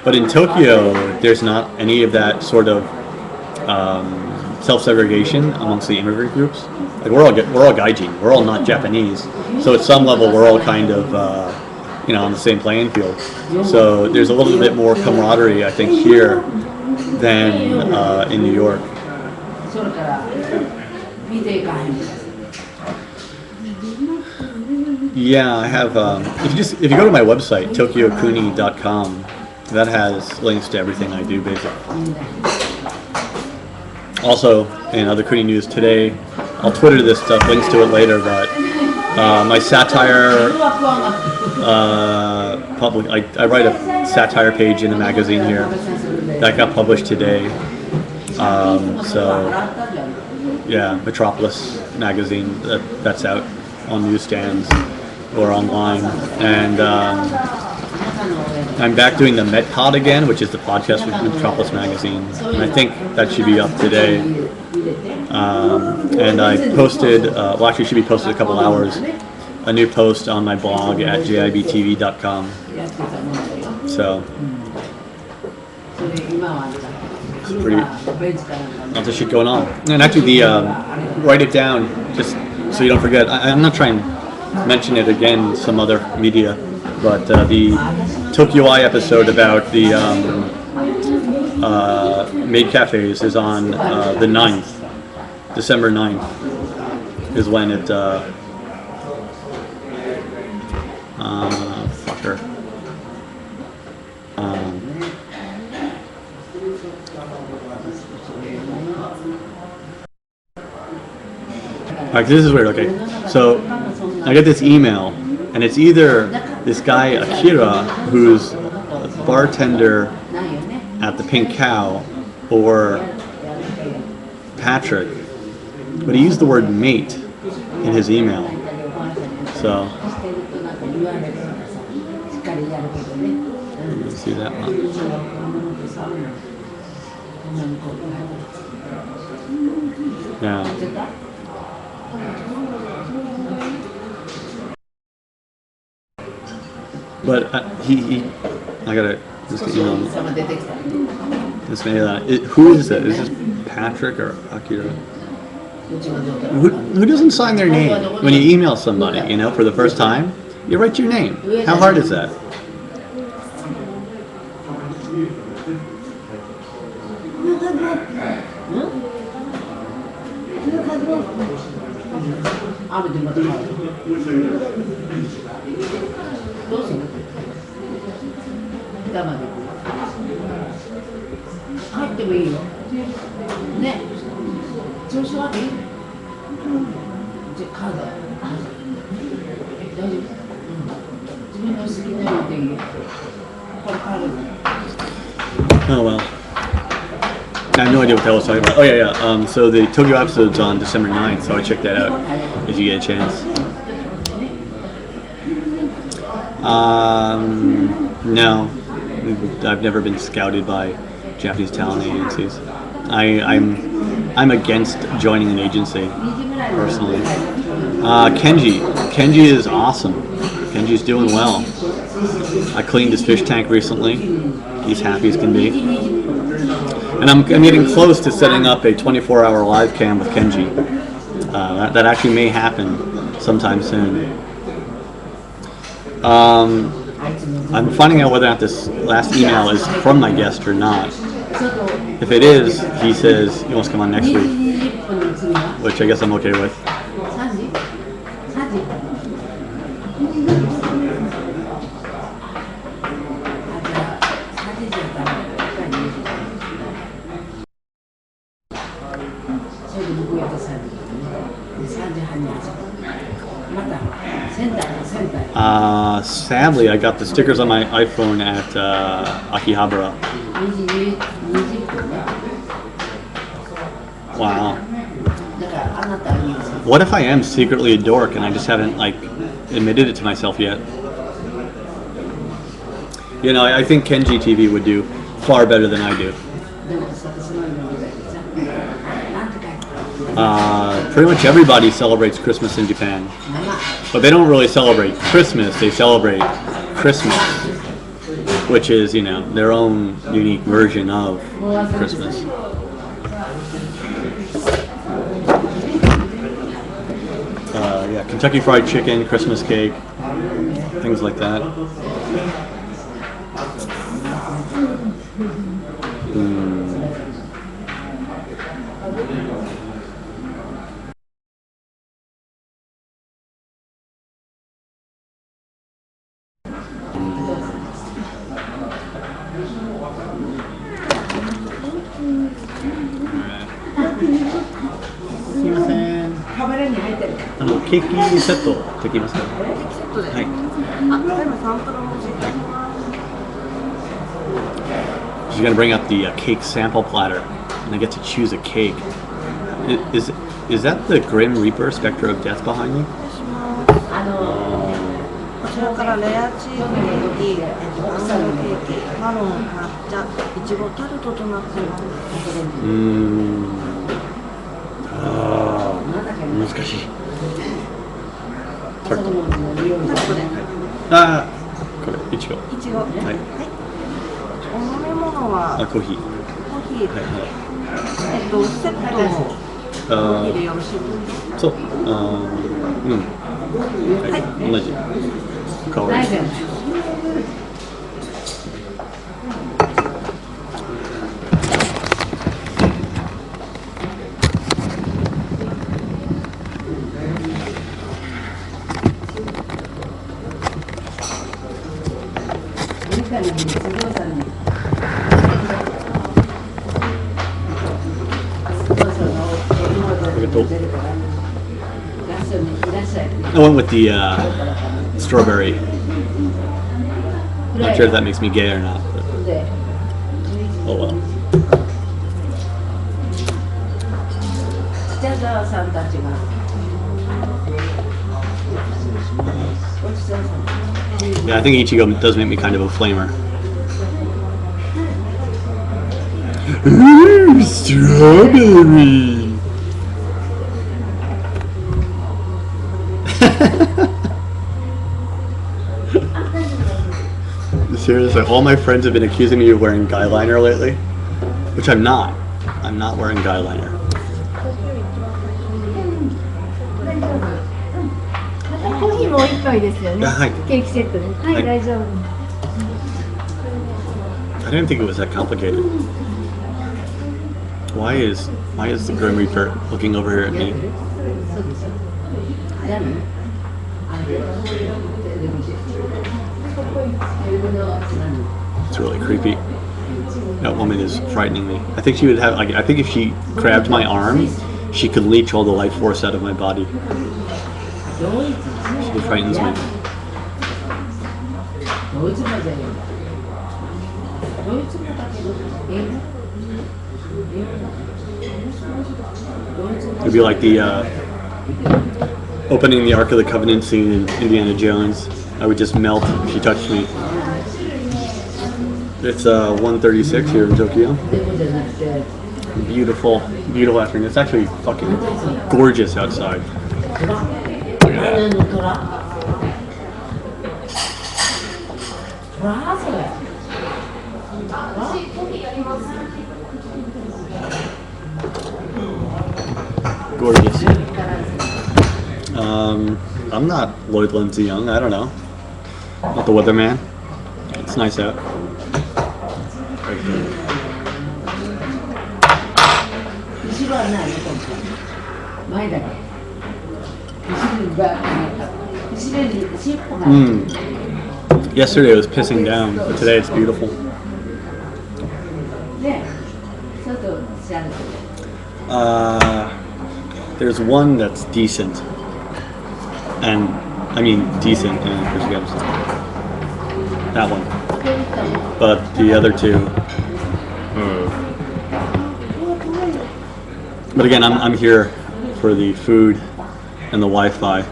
A: But in Tokyo, there's not any of that sort of self-segregation amongst the immigrant groups. Like we're all gaijin, we're all not Japanese, so at some level we're all kind of on the same playing field. So there's a little bit more camaraderie, I think, here than in New York. Yeah, I have. If you go to my website TokyoCooney.com, that has links to everything I do basically. Also, in other Cooney news today, I'll Twitter this stuff, links to it later, but my satire I write a satire page in a magazine here that got published today. Yeah, Metropolis magazine that's out on newsstands or online, and I'm back doing the Met Pod again, which is the podcast with Metropolis magazine, and I think that should be up today. And I posted, actually should be posted a couple hours, a new post on my blog at jibtv.com. So it's lots of shit going on. And actually, write it down just so you don't forget. I'm not trying to mention it again in some other media, but the Tokyo Eye episode about the maid cafes is on the 9th. December 9th is when it fucker. Alright, this is weird. Okay, so I get this email, and it's either this guy Akira, who's a bartender at the Pink Cow, or Patrick, but he used the word mate in his email. So let's see that one. Yeah. But I gotta just get who is it? Is this Patrick or Akira? Who doesn't sign their name when you email somebody, for the first time? You write your name. How hard is that? Oh well. I have no idea what the hell I was talking about. Oh yeah. So the Tokyo episode's on December 9th, so I check that out if you get a chance. No, I've never been scouted by Japanese talent agencies. I'm against joining an agency personally. Kenji is awesome. Kenji's doing well. I cleaned his fish tank recently. He's happy as can be. And I'm getting close to setting up a 24-hour live cam with Kenji. That actually may happen sometime soon. I'm finding out whether or not this last email is from my guest or not. If it is, he says he wants to come on next week, which I guess I'm okay with. Sadly, I got the stickers on my iPhone at Akihabara. Wow. What if I am secretly a dork and I just haven't admitted it to myself yet? You know, I think Kenji TV would do far better than I do. Pretty much everybody celebrates Christmas in Japan, but they don't really celebrate Christmas. They celebrate Christmas, which is, you know, their own unique version of Christmas. Yeah, Kentucky Fried Chicken, Christmas cake, things like that. Cake set できますか？はい。She's gonna bring out the cake sample platter, and I get to choose a cake. Is that the Grim Reaper Spectre of Death behind me?
C: こちらからレアチーズケーキ、バナナケーキ、マロン、抹茶、いちごタルトとなっています。
A: 難しい。タルト。これいちご。いちご。はい。
C: お飲み物は
A: コーヒー。
C: コーヒー。はいはい。セットのコーヒーでよろしいですか？
A: そう。はい。同じ。香り。I went with the strawberry. Not sure if that makes me gay or not, but oh well. Yeah, I think Ichigo does make me kind of a flamer. Ooh, strawberry! Seriously, all my friends have been accusing me of wearing guy liner lately, which I'm not. I'm not wearing guy liner. I didn't think it was that complicated. Why is the Grim Reaper looking over here at me? It's really creepy. That woman is frightening me. I think she would have, I think if she grabbed my arm, she could leech all the life force out of my body. She frightens me. It'd be like the opening the Ark of the Covenant scene in Indiana Jones. I would just melt if she touched me. It's 1:36 here in Tokyo. Beautiful, beautiful afternoon. It's actually fucking gorgeous outside. Look at that.
B: 虎それ。
A: Gorgeous. I'm not Lloyd Lindsay Young. I don't know. Not the weatherman. It's nice out. Right there.
B: 後ろはないね、今回。前だけ。後ろにバーッとなった。後ろに尻尾が。
A: Yesterday it was pissing down, but today it's beautiful.
B: ね、ちょっと調べて。
A: There's one that's decent, and I mean decent, and that one. But the other two. But again, I'm here for the food and the Wi-Fi.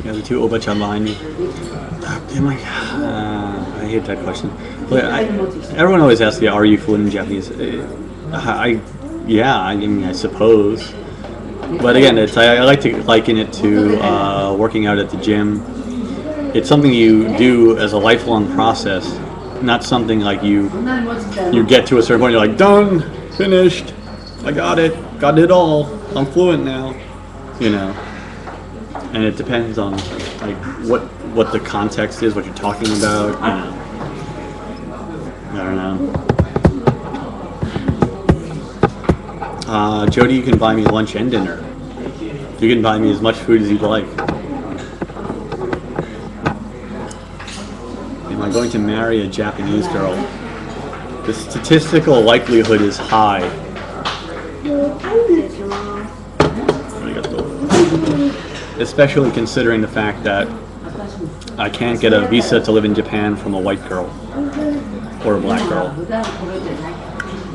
A: Yeah, the two obachan behind me. I'm like, I hate that question. But everyone always asks, "Yeah, are you fluent in Japanese?" Yeah, I mean, I suppose. But again, I like to liken it to working out at the gym. It's something you do as a lifelong process, not something like you get to a certain point, you're like, done, finished, I got it all, I'm fluent now, you know. And it depends on like what the context is, what you're talking about, you know. I don't know. Jody, you can buy me lunch and dinner. You can buy me as much food as you'd like. Am I going to marry a Japanese girl? The statistical likelihood is high. Especially considering the fact that I can't get a visa to live in Japan from a white girl or a black girl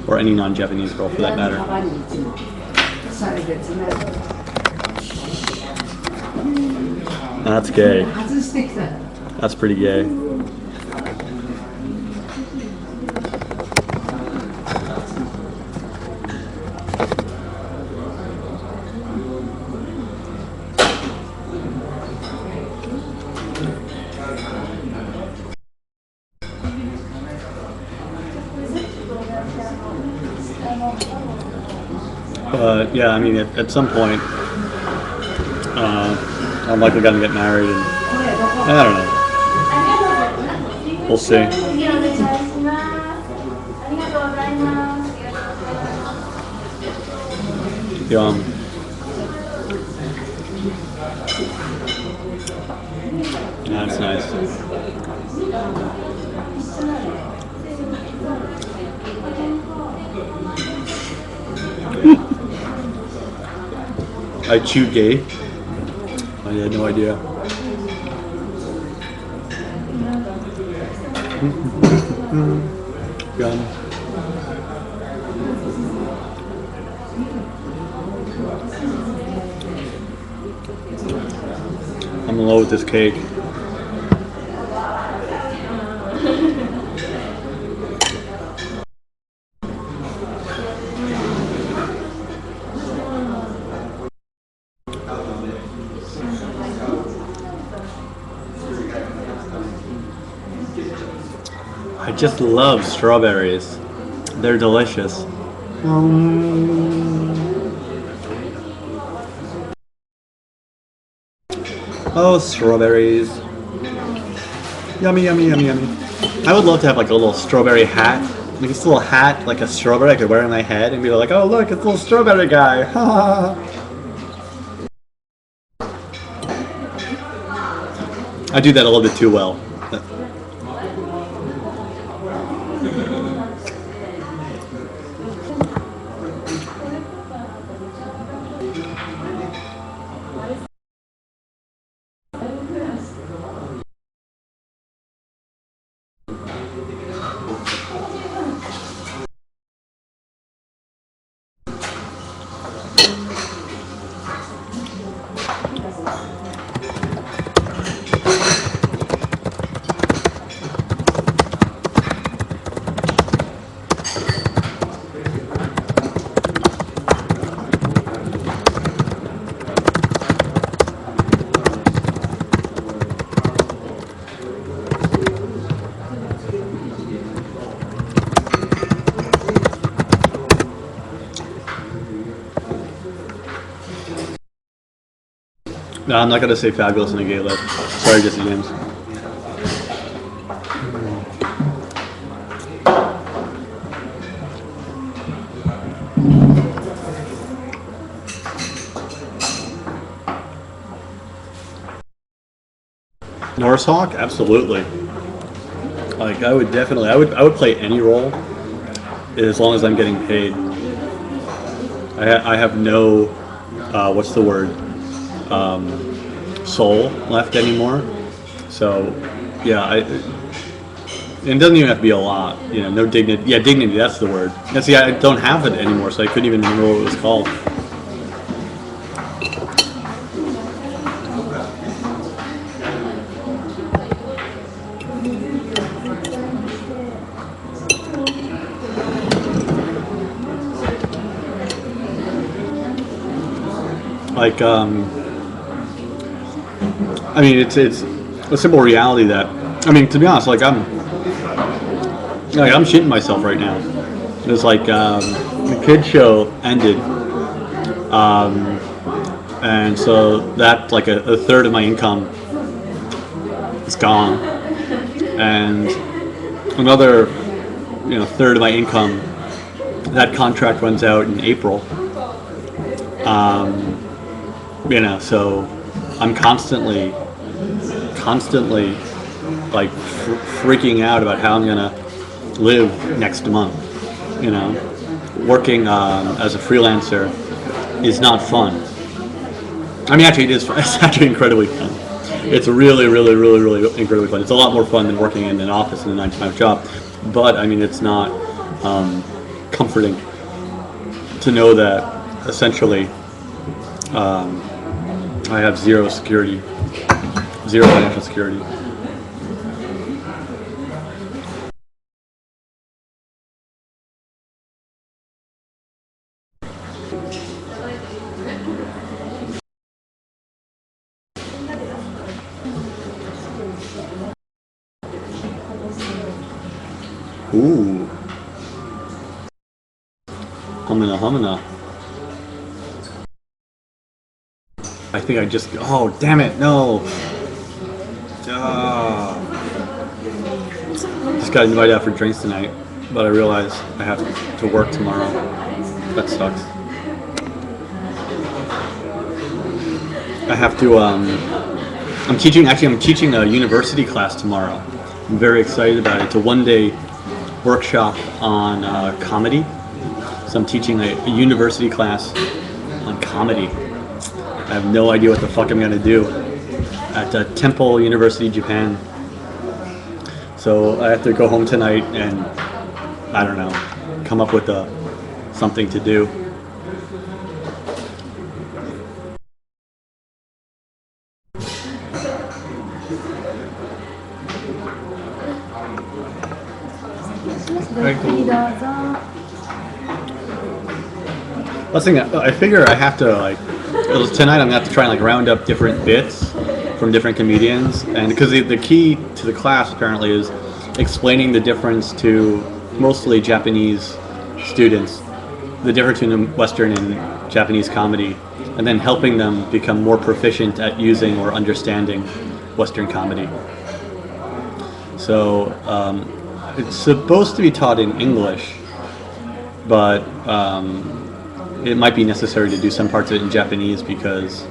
A: or any non-Japanese girl for that matter. That's gay. That's pretty gay. But yeah, I mean, at some point, I'm likely gonna get married, and I don't know. We'll see. Yeah. That's nice. I chew gay. I had no idea. Gun. I'm in love with this cake. I just love strawberries. They're delicious. Oh, strawberries. Yummy, yummy, yummy, yummy. I would love to have like a little strawberry hat. Like this little hat, like a strawberry I could wear on my head and be like, oh look, it's a little strawberry guy. I do that a little bit too well. No, I'm not gonna say fabulous in a gay lip. Sorry, Jesse James. Norse Hawk, absolutely. Like I would definitely, I would play any role as long as I'm getting paid. I have no, what's the word, soul left anymore. So, yeah, it doesn't even have to be a lot. You know, no dignity. Yeah, dignity. That's the word. And see, I don't have it anymore, so I couldn't even remember what it was called. Like, I mean, it's a simple reality that, I mean, to be honest, like I'm shitting myself right now. It's like the kids show ended, and so that like a third of my income is gone, and another third of my income, that contract runs out in April. So I'm constantly like freaking out about how I'm gonna live next month. You know, working as a freelancer is not fun. I mean, actually, it is fun. It's actually incredibly fun. It's really, really, really, really incredibly fun. It's a lot more fun than working in an office in a 9-to-5 job. But I mean, it's not comforting to know that essentially I have zero security, zero financial security. Ooh. Humana, humana. I think I just, oh, damn it, no. Just got invited out for drinks tonight, but I realized I have to work tomorrow. That sucks. I have to, I'm teaching a university class tomorrow. I'm very excited about it. It's a one-day workshop on comedy. So I'm teaching a university class on comedy. I have no idea what the fuck I'm gonna do at Temple University, Japan. So I have to go home tonight and, I don't know, come up with something to do. Very cool. Last thing, I figure I have to tonight I'm gonna have to try and round up different bits from different comedians, and because the key to the class apparently is explaining the difference to mostly Japanese students, the difference between Western and Japanese comedy, and then helping them become more proficient at using or understanding Western comedy. So it's supposed to be taught in English, but it might be necessary to do some parts of it in Japanese because,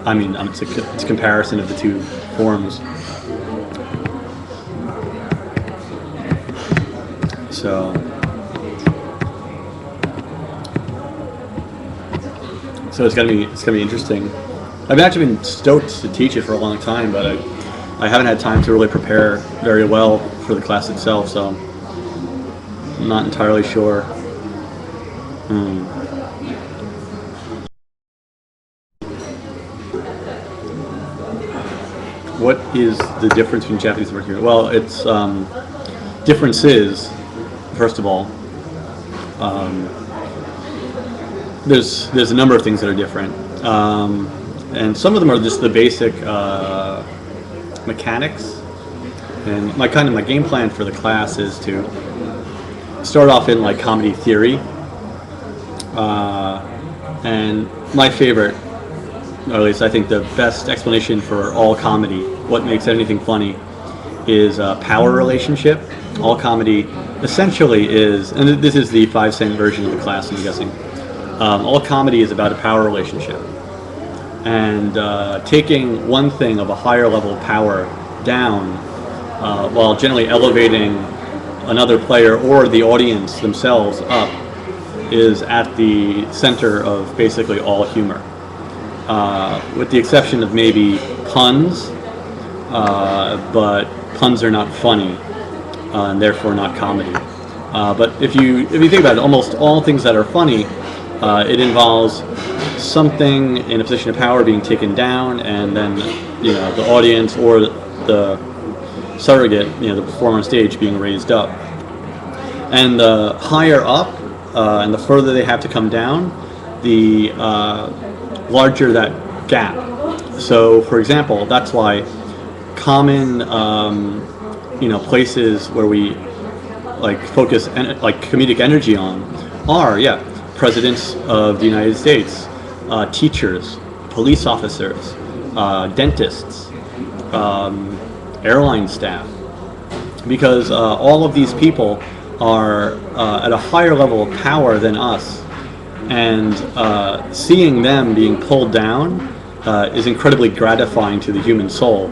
A: I mean, it's a comparison of the two forms. So it's gonna be interesting. I've actually been stoked to teach it for a long time, but I haven't had time to really prepare very well for the class itself. So I'm not entirely sure. what is the difference between Japanese and American? Well, it's difference is, first of all, there's a number of things that are different, and some of them are just the basic mechanics. And my game plan for the class is to start off in like comedy theory, and my favorite, or at least I think the best explanation for all comedy, what makes anything funny, is a power relationship. All comedy essentially is, and this is the 5-cent version of the class, I'm guessing. All comedy is about a power relationship, and taking one thing of a higher level of power down, while generally elevating another player or the audience themselves up, is at the center of basically all humor, with the exception of maybe puns, but puns are not funny, and therefore not comedy. But if you think about it, almost all things that are funny, it involves something in a position of power being taken down, and then the audience or the surrogate, the performer on stage, being raised up. And the higher up, and the further they have to come down, the larger that gap. So, for example, that's why common, places where we focus comedic energy on are, presidents of the United States, teachers, police officers, dentists, airline staff, because all of these people are at a higher level of power than us, and seeing them being pulled down is incredibly gratifying to the human soul,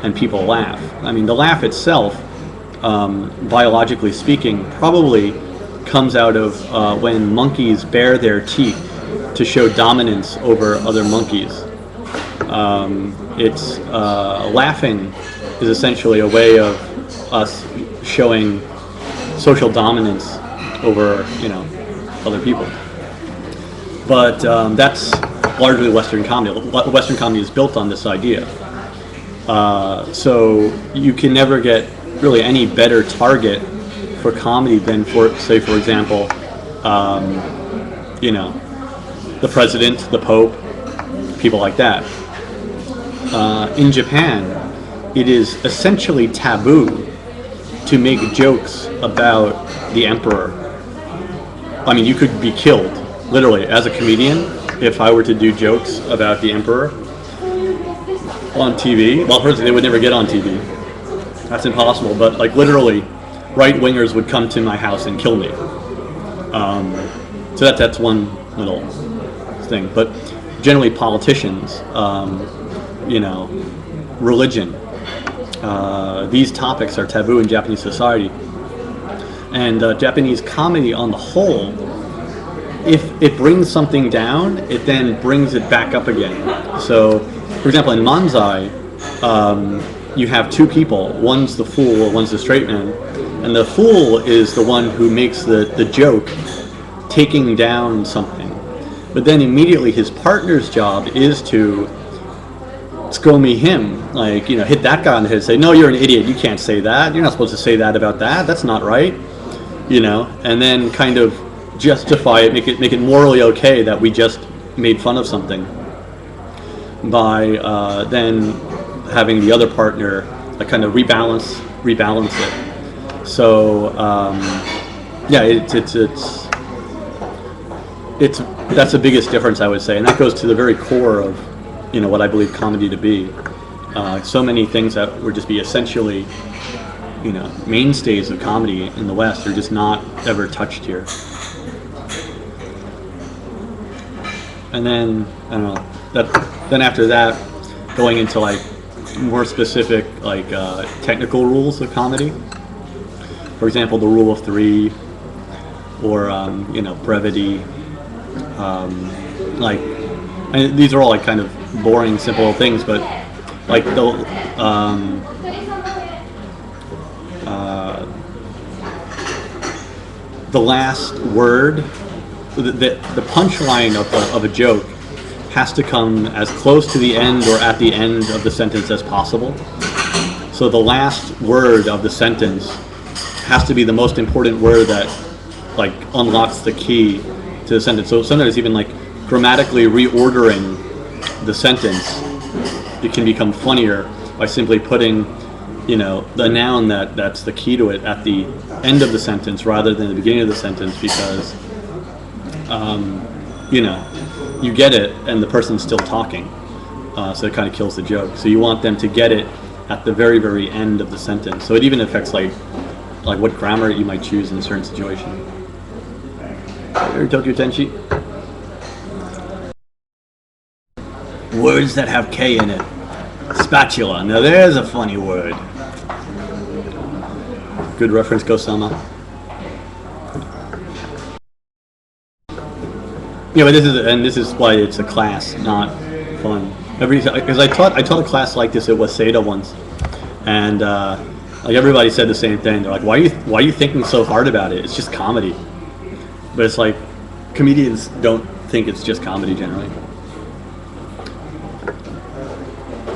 A: and people laugh. I mean, the laugh itself, biologically speaking, probably comes out of when monkeys bare their teeth to show dominance over other monkeys. It's laughing is essentially a way of us showing social dominance over other people. But that's largely Western comedy. Western comedy is built on this idea. So you can never get really any better target for comedy than, for example, the president, the Pope, people like that. In Japan, it is essentially taboo to make jokes about the emperor. I mean, you could be killed, literally, as a comedian, if I were to do jokes about the emperor on TV. Well, first, they would never get on TV. That's impossible, but literally, right-wingers would come to my house and kill me. So that's one little thing. But generally, politicians, religion, these topics are taboo in Japanese society. And Japanese comedy on the whole, if it brings something down, it then brings it back up again. So, for example, in Manzai, you have two people. One's the fool, one's the straight man. And the fool is the one who makes the joke, taking down something. But then immediately his partner's job is to scomy him, hit that guy on the head and say, no, you're an idiot, you can't say that, you're not supposed to say that about that, that's not right, and then kind of justify it, make it morally okay that we just made fun of something by then having the other partner kind of rebalance it. So it's that's the biggest difference, I would say, and that goes to the very core of what I believe comedy to be. So many things that would just be essentially mainstays of comedy in the West are just not ever touched here. And then I don't know, then after that, going into more specific technical rules of comedy. For example, the rule of three, or brevity. These are all kind of boring, simple things, but the last word, the punchline of a joke has to come as close to the end or at the end of the sentence as possible. So the last word of the sentence has to be the most important word that like unlocks the key to the sentence. So sometimes even like grammatically reordering the sentence, it can become funnier by simply putting, you know, the noun that's the key to it at the end of the sentence rather than the beginning of the sentence, because you know, you get it and the person's still talking, so it kind of kills the joke. So you want them to get it at the very, very end of the sentence. So it even affects like what grammar you might choose in a certain situation. Here, Tokyo Tenshi. Words that have K in it. Spatula. Now there's a funny word. Good reference, Gosama. Yeah, but this is why it's a class, not fun. Because I taught a class like this at Waseda once, and like everybody said the same thing. They're like, why are you thinking so hard about it? It's just comedy. But it's like comedians don't think it's just comedy generally.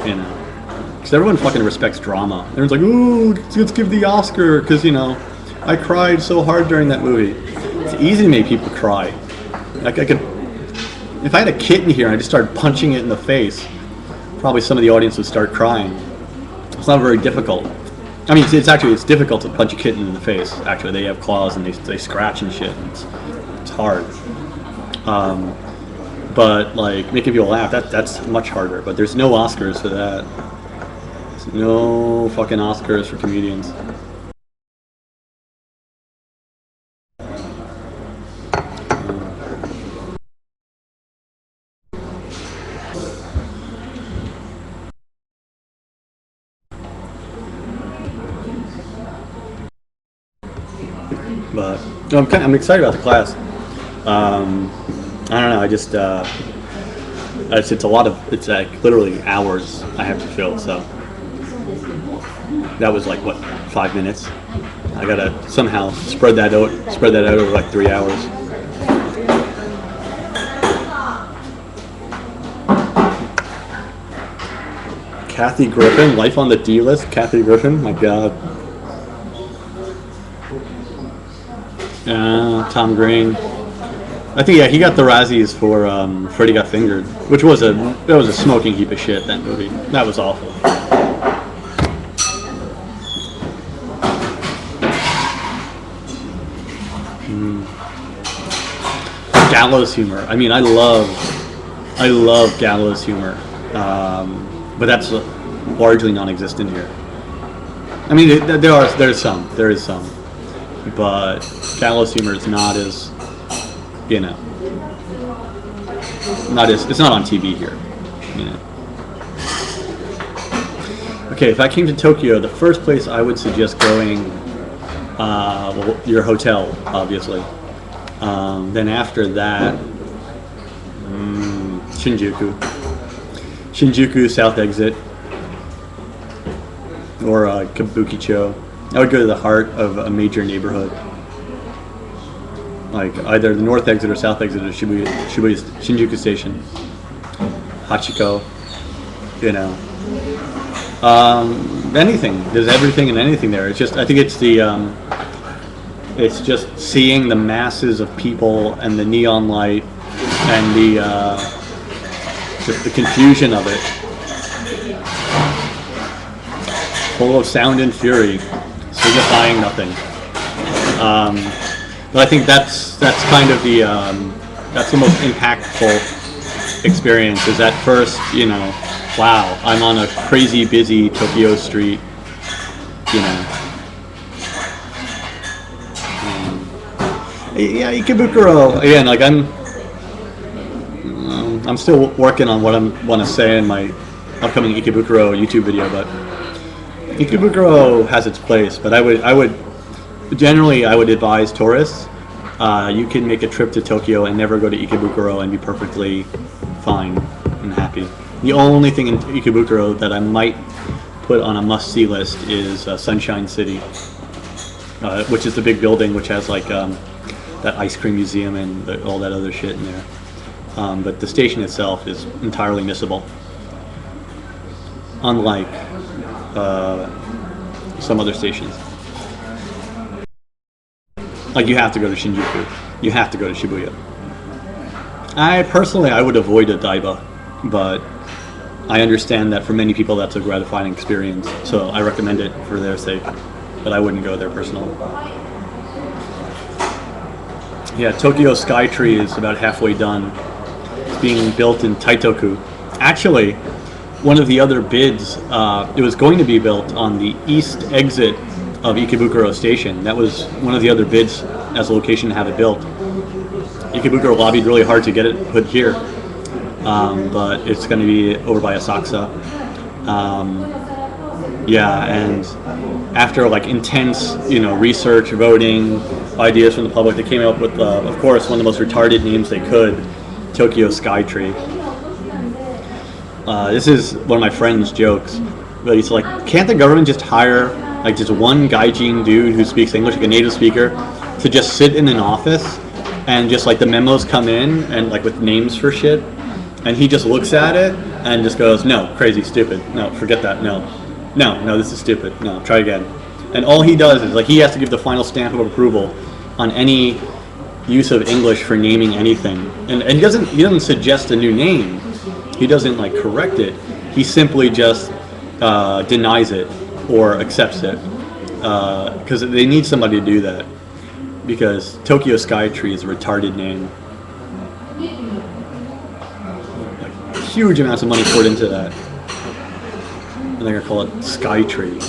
A: You know, because everyone fucking respects drama. Everyone's like, ooh, let's give the Oscar because, you know, I cried so hard during that movie. It's easy to make people cry. Like I could, if I had a kitten here and I just started punching it in the face, probably some of the audience would start crying. It's not very difficult. I mean, it's difficult to punch a kitten in the face. Actually, they have claws and they scratch and shit. And it's hard. But like making people laugh, that's much harder. But there's no Oscars for that. There's no fucking Oscars for comedians. But I'm excited about the class. I don't know. I just it's a lot of, it's like literally hours I have to fill. So that was like what, 5 minutes. I gotta somehow spread that out over like 3 hours. Kathy Griffin, Life on the D List. Kathy Griffin, my God. Tom Green. I think, yeah, he got the Razzies for Freddy Got Fingered, which was a smoking heap of shit, that movie. That was awful. Gallows humor. I mean, I love gallows humor, but that's largely non-existent here. I mean, there is some, but gallows humor is not as, you know, it's not on TV here, you know. Okay, if I came to Tokyo, the first place I would suggest going, well, your hotel, obviously. Then after that, Shinjuku South Exit, or Kabukicho. I would go to the heart of a major neighborhood, like either the North Exit or South Exit of Shinjuku Station, Hachiko, you know. Anything. There's everything and anything there. It's just, I think it's just seeing the masses of people and the neon light and just the confusion of it, full of sound and fury, signifying nothing. But I think that's kind of that's the most impactful experience. Is at first, you know, wow, I'm on a crazy busy Tokyo street, you know. Yeah, Ikebukuro again. Like I'm still working on what I want to say in my upcoming Ikebukuro YouTube video, but Ikebukuro has its place. But I would generally advise tourists. You can make a trip to Tokyo and never go to Ikebukuro and be perfectly fine and happy. The only thing in Ikebukuro that I might put on a must-see list is Sunshine City, which is the big building which has like that ice cream museum and all that other shit in there. but the station itself is entirely missable. Unlike some other stations. Like, you have to go to Shinjuku. You have to go to Shibuya. I would avoid Odaiba, but I understand that for many people that's a gratifying experience, so I recommend it for their sake, but I wouldn't go there personally. Yeah, Tokyo Skytree is about halfway done. It's being built in Taitoku. Actually, one of the other bids, it was going to be built on the east exit of Ikebukuro Station. That was one of the other bids as a location to have it built. Ikebukuro lobbied really hard to get it put here, but it's going to be over by Asakusa. Yeah, and after like intense, research, voting, ideas from the public, they came up with, of course, one of the most retarded names they could, Tokyo Skytree. This is one of my friend's jokes, but he's like, can't the government just hire like just one gaijin dude who speaks English, like a native speaker, to just sit in an office and just like the memos come in and like with names for shit, and he just looks at it and just goes, no, crazy, stupid, no, forget that, no, this is stupid, no, try again. And all he does is like he has to give the final stamp of approval on any use of English for naming anything, and he doesn't suggest a new name. He doesn't like correct it. He simply just denies it or accepts it, because they need somebody to do that, because Tokyo Skytree is a retarded name. Like, huge amounts of money poured into that, and they're gonna call it Skytree.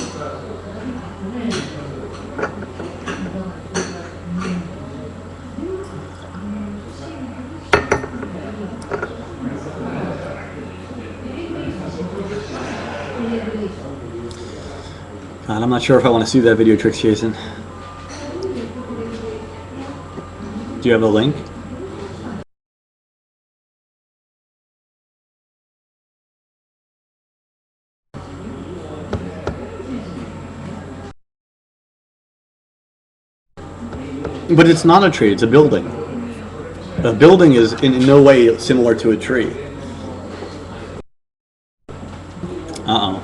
A: God, I'm not sure if I want to see that video, Tricks Jason. Do you have a link? But it's not a tree, it's a building. A building is in no way similar to a tree. Uh-oh.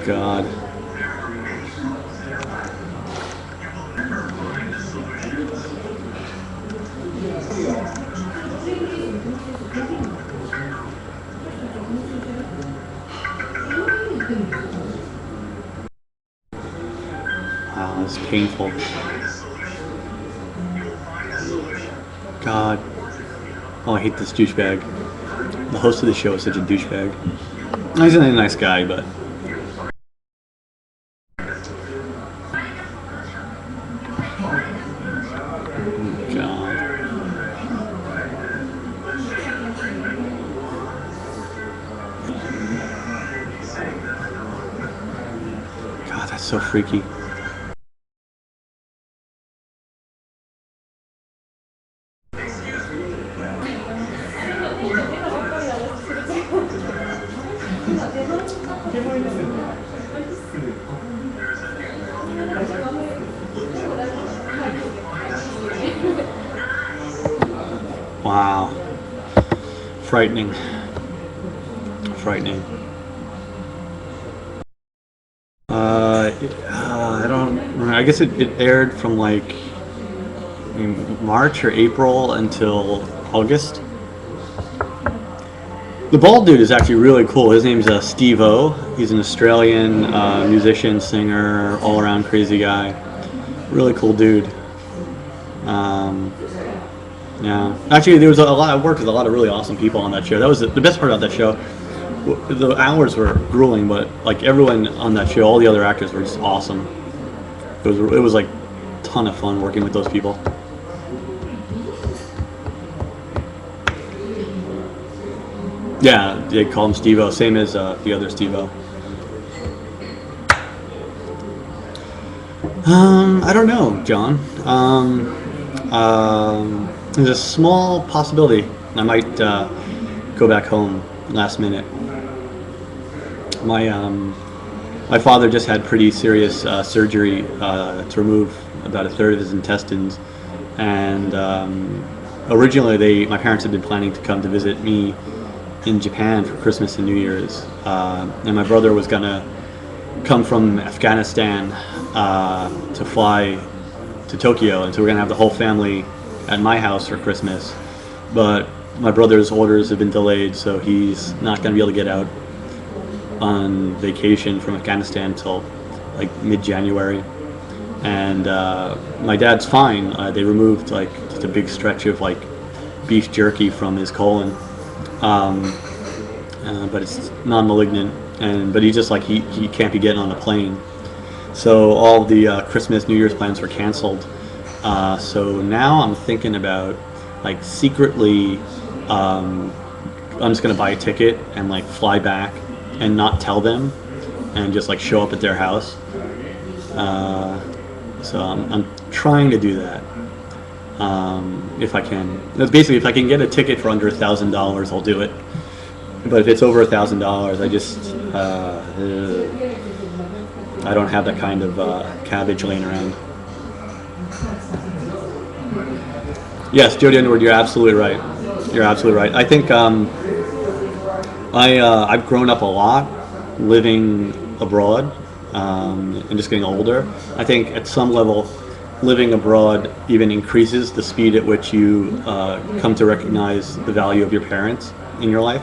A: God. Wow, that's painful. God. Oh, I hate this douchebag. The host of the show is such a douchebag. He's a nice guy, but... God, that's so freaky. Wow. Frightening. Frightening. I don't remember. I guess it aired from like March or April until August. The bald dude is actually really cool. His name's Steve O. He's an Australian musician, singer, all-around crazy guy. Really cool dude. Yeah. Actually, there was a lot. I worked with a lot of really awesome people on that show. That was the best part about that show. The hours were grueling, but like everyone on that show, all the other actors were just awesome. It was like a ton of fun working with those people. Yeah, they call him Steve-O, same as the other Steve-O. I don't know, John. there's a small possibility I might go back home last minute. My father just had pretty serious surgery to remove about a third of his intestines, and originally my parents had been planning to come to visit me in Japan for Christmas and New Year's, and my brother was gonna come from Afghanistan to fly to Tokyo, and so we're gonna have the whole family at my house for Christmas. But my brother's orders have been delayed, so he's not gonna be able to get out on vacation from Afghanistan until like mid-January. And my dad's fine. They removed like just a big stretch of like beef jerky from his colon, but it's non-malignant. But he just like he can't be getting on a plane. So all the Christmas, New Year's plans were canceled. So now I'm thinking about like secretly, I'm just gonna buy a ticket and like fly back and not tell them, and just like show up at their house. So I'm trying to do that if I can. That's basically, if I can get a ticket for under $1,000, I'll do it. But if it's over $1,000, I just I don't have that kind of cabbage laying around. Yes, Jody Underwood, you're absolutely right. You're absolutely right. I think I've grown up a lot living abroad and just getting older. I think at some level, living abroad even increases the speed at which you come to recognize the value of your parents in your life.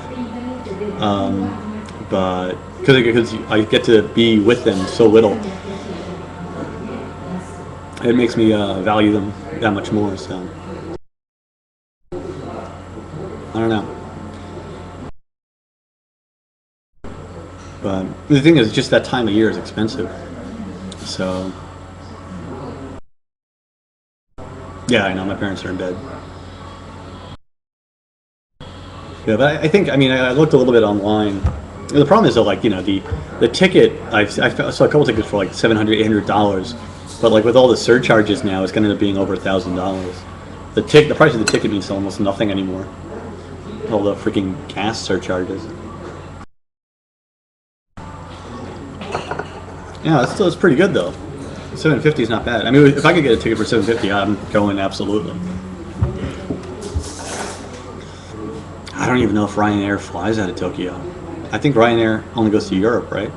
A: But because I get to be with them so little, it makes me value them that much more. So I don't know. But the thing is, just that time of year is expensive. So yeah, I know my parents are in bed. Yeah, but I think, I mean, I looked a little bit online. The problem is that, like, you know, the ticket, I saw a couple tickets for like $700, $800, but like with all the surcharges now, it's going to end up being over $1,000. The price of the ticket means almost nothing anymore. All the freaking gas surcharges. Yeah, it's pretty good though. $750 is not bad. I mean, if I could get a ticket for $750, I'm going absolutely. I don't even know if Ryanair flies out of Tokyo. I think Ryanair only goes to Europe, right?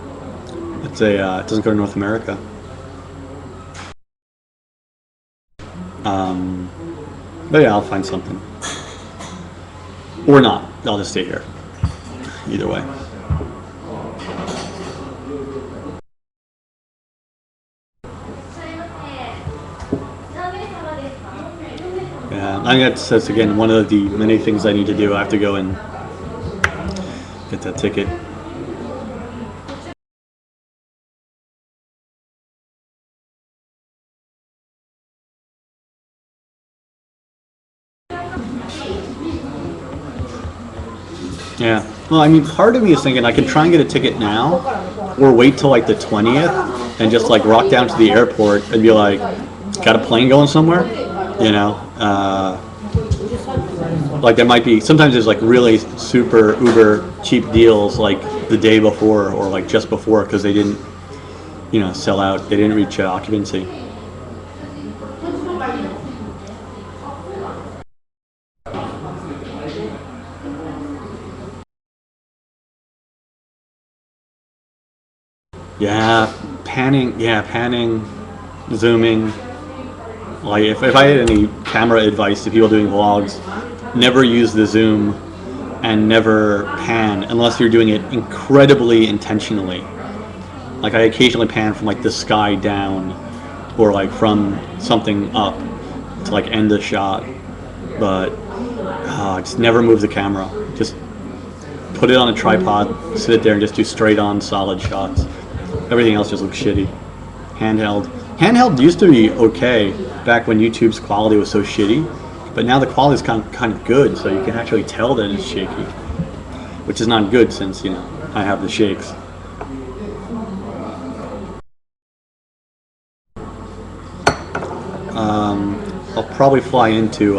A: It doesn't go to North America. But yeah, I'll find something. Or not. I'll just stay here. Either way. Yeah, I think that's again one of the many things I need to do. I have to go and get that ticket. Yeah. Well, I mean, part of me is thinking I could try and get a ticket now, or wait till like the 20th and just like rock down to the airport and be like, got a plane going somewhere? You know? Like there might be, sometimes there's like really super uber cheap deals like the day before or like just before because they didn't, you know, sell out, they didn't reach occupancy. Yeah, panning, zooming. Like if I had any camera advice to people doing vlogs, never use the zoom and never pan unless you're doing it incredibly intentionally. Like I occasionally pan from like the sky down or like from something up to like end the shot, but just never move the camera. Just put it on a tripod, sit it there and just do straight on solid shots. Everything else just looks shitty. Handheld used to be okay back when YouTube's quality was so shitty, but now the quality is kind of good, so you can actually tell that it's shaky, which is not good since, you know, I have the shakes. I'll probably fly into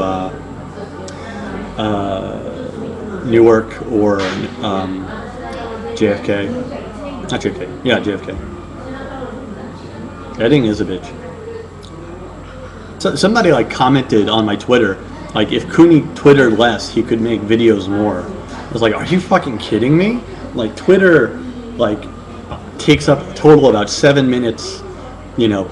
A: Newark or JFK. Not JFK. Yeah, JFK. Editing is a bitch. So, somebody like commented on my Twitter, like if Cooney Twittered less, he could make videos more. I was like, are you fucking kidding me? Like Twitter, like takes up a total about 7 minutes,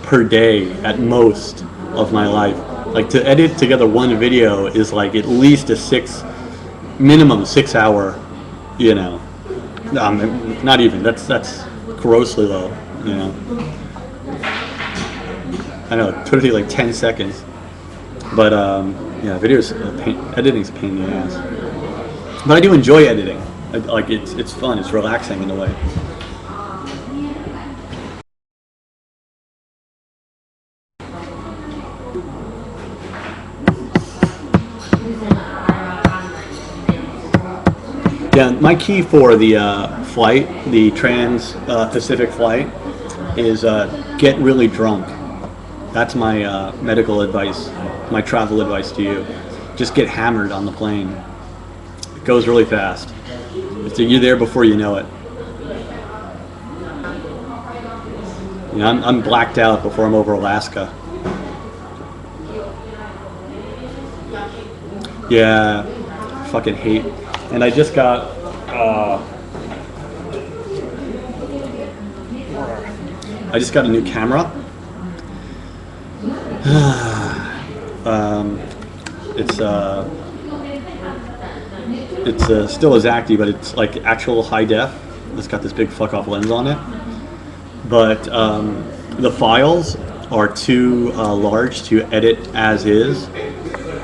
A: per day at most of my life. Like to edit together one video is like at least a minimum 6 hour, not even. That's grossly low, I know, Twitter takes like 10 seconds. But videos, editing's a pain in the ass. But I do enjoy editing. Like it's fun, it's relaxing in a way. Yeah, my key for the flight, the Trans-Pacific flight, is get really drunk. That's my medical advice, my travel advice to you. Just get hammered on the plane. It goes really fast. You're there before you know it. I'm blacked out before I'm over Alaska. Yeah, fucking hate. And I just got a new camera. It's still a Zacti, but it's like actual high def. It's got this big fuck off lens on it. But the files are too large to edit as is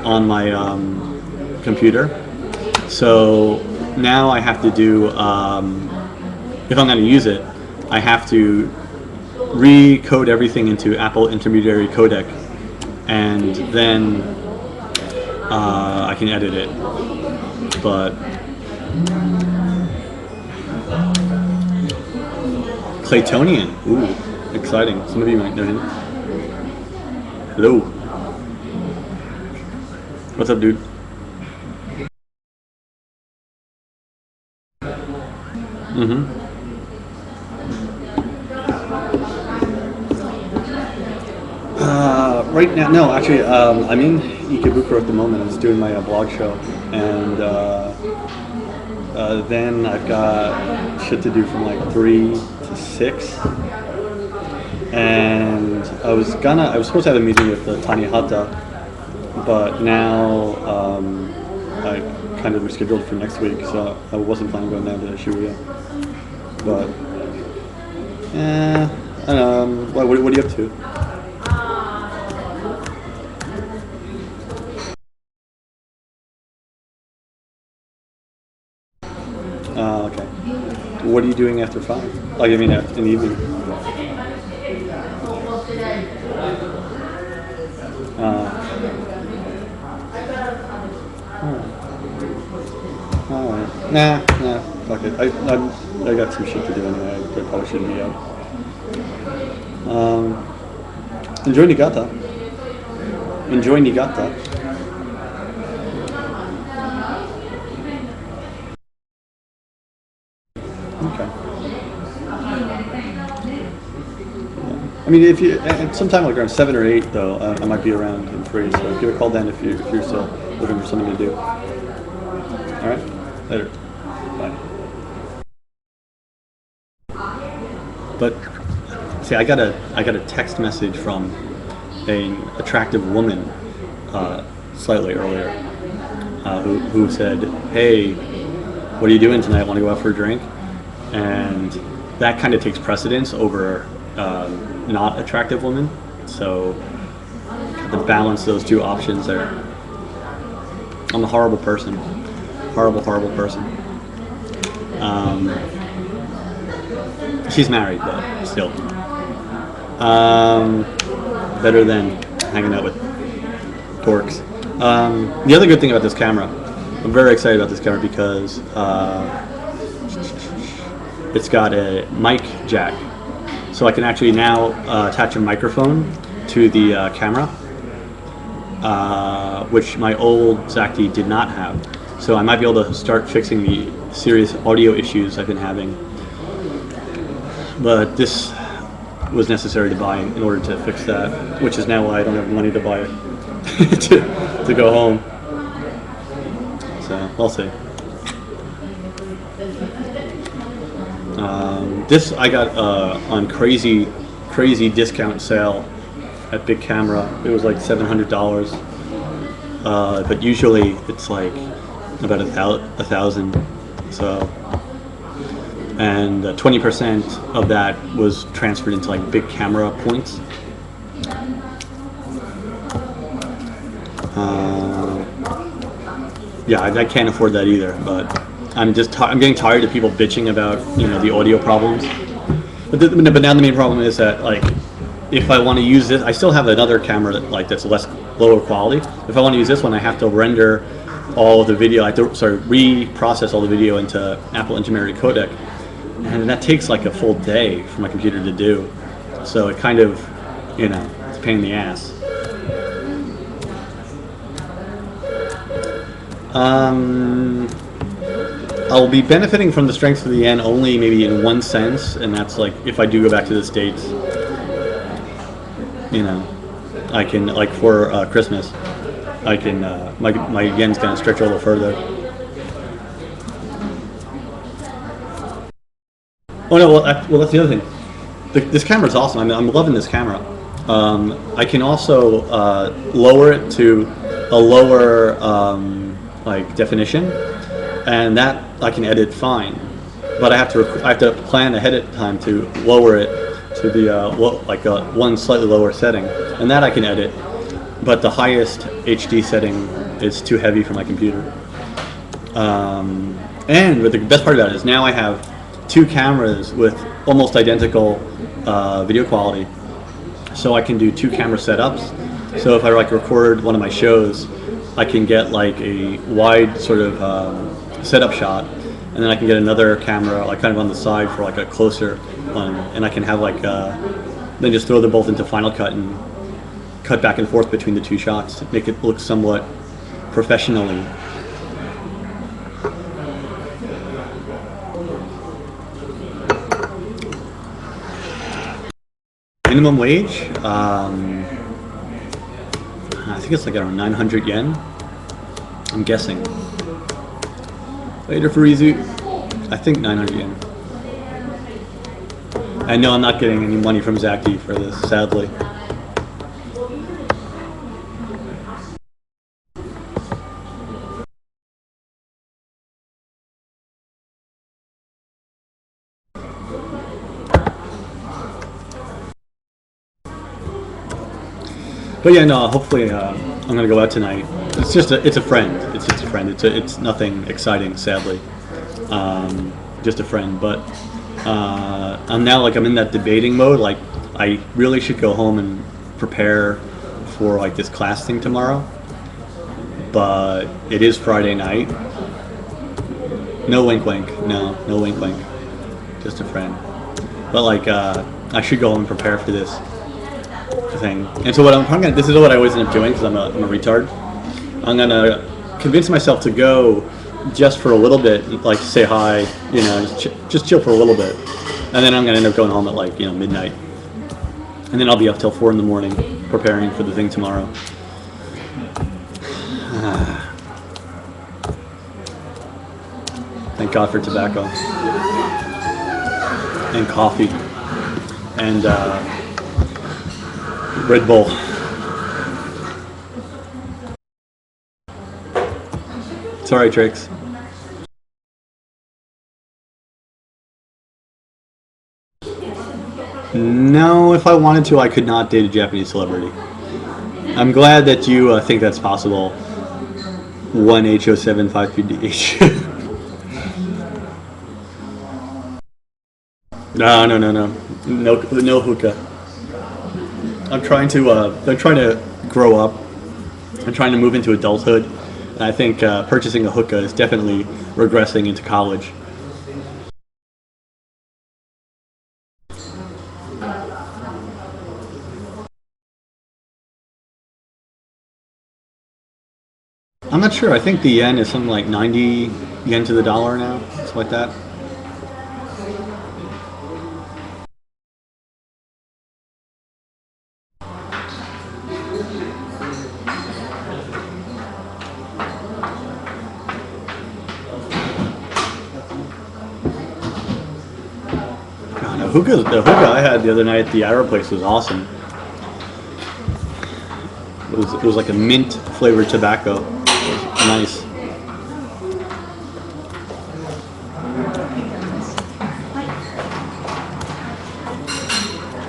A: on my computer. So now I have to do, if I'm going to use it, I have to recode everything into Apple Intermediary Codec, and then I can edit it. But Claytonian, ooh, exciting. Some of you might know him. Hello. What's up, dude? Right now, no, actually, I'm in Ikebukuro at the moment. I'm just doing my blog show, and then I've got shit to do from like 3 to 6. And I was supposed to have a meeting with Tanihata, but now I kind of rescheduled for next week, so I wasn't planning on going down to Shibuya. But what are you up to? Okay. What are you doing after 5? Like, I mean, in the evening. Alright. Nah, fuck it. I got some shit to do anyway. I probably shouldn't be out. Enjoy Niigata. Enjoy Niigata. Okay. Yeah. I mean, if you sometime like around 7 or 8 though, I might be around and free. So give a call then if you're still looking for something to do. All right. Later. Bye. But see, I got a text message from an attractive woman slightly earlier who said, "Hey, what are you doing tonight? Want to go out for a drink?" And that kind of takes precedence over not attractive women. So to balance those two options there. I'm a horrible person. Horrible person. She's married, but still. Better than hanging out with dorks. The other good thing about this camera, I'm very excited about this camera because it's got a mic jack. So I can actually now attach a microphone to the camera. which my old Zacti did not have. So I might be able to start fixing the serious audio issues I've been having. But this was necessary to buy in order to fix that, which is now why I don't have money to buy it to go home. So we'll see. This I got on crazy discount sale at Big Camera. It was like $700, but usually it's like about $1,000. So, and 20% of that was transferred into like Big Camera points. Yeah, I can't afford that either, but I'm getting tired of people bitching about, you know, the audio problems. But now the main problem is that, like, if I want to use this, I still have another camera that's lower quality. If I want to use this one, I have to render all of the video. I have to reprocess all the video into Apple Intermediate Codec, and that takes like a full day for my computer to do. So it kind of, you know, it's a pain in the ass. I'll be benefiting from the strength of the yen only maybe in one sense, and that's like if I do go back to the States, you know, I can, like, for Christmas, I can, my yen's gonna stretch a little further. Oh no, well that's the other thing. This camera's awesome. I mean, I'm loving this camera. I can also lower it to a lower like definition, and that I can edit fine. But I have to plan ahead of time to lower it to the one slightly lower setting, and that I can edit. But the highest HD setting is too heavy for my computer. But the best part about it is now I have two cameras with almost identical video quality, so I can do two camera setups. So if I like record one of my shows, I can get like a wide sort of setup shot, and then I can get another camera like kind of on the side for like a closer one, and I can have like then just throw them both into Final Cut and cut back and forth between the two shots to make it look somewhat professionally. Minimum wage, I think it's like around 900 yen. I'm guessing. Later, Farizu, I think 900 yen. I know I'm not getting any money from Zacti for this, sadly. But yeah, no. Hopefully, I'm gonna go out tonight. It's a friend. It's just a friend. It's nothing exciting, sadly. Just a friend. But I'm in that debating mode. Like, I really should go home and prepare for like this class thing tomorrow. But it is Friday night. No wink wink. No wink wink. Just a friend. But like, I should go home and prepare for this thing. And so this is what I always end up doing because I'm a retard. I'm gonna convince myself to go just for a little bit, like say hi, you know, just chill for a little bit, and then I'm gonna end up going home at like, you know, midnight, and then I'll be up till 4 in the morning preparing for the thing tomorrow. Thank God for tobacco and coffee and Red Bull. Sorry, Tricks. No, if I wanted to, I could not date a Japanese celebrity. I'm glad that you think that's possible. 1H075PDH. No hookah. I'm trying to grow up. I'm trying to move into adulthood, and I think purchasing a hookah is definitely regressing into college. I'm not sure. I think the yen is something like 90 yen to the dollar now, something like that. God, the hookah I had the other night at the Arrow place was awesome. It was like a mint flavored tobacco. It was nice.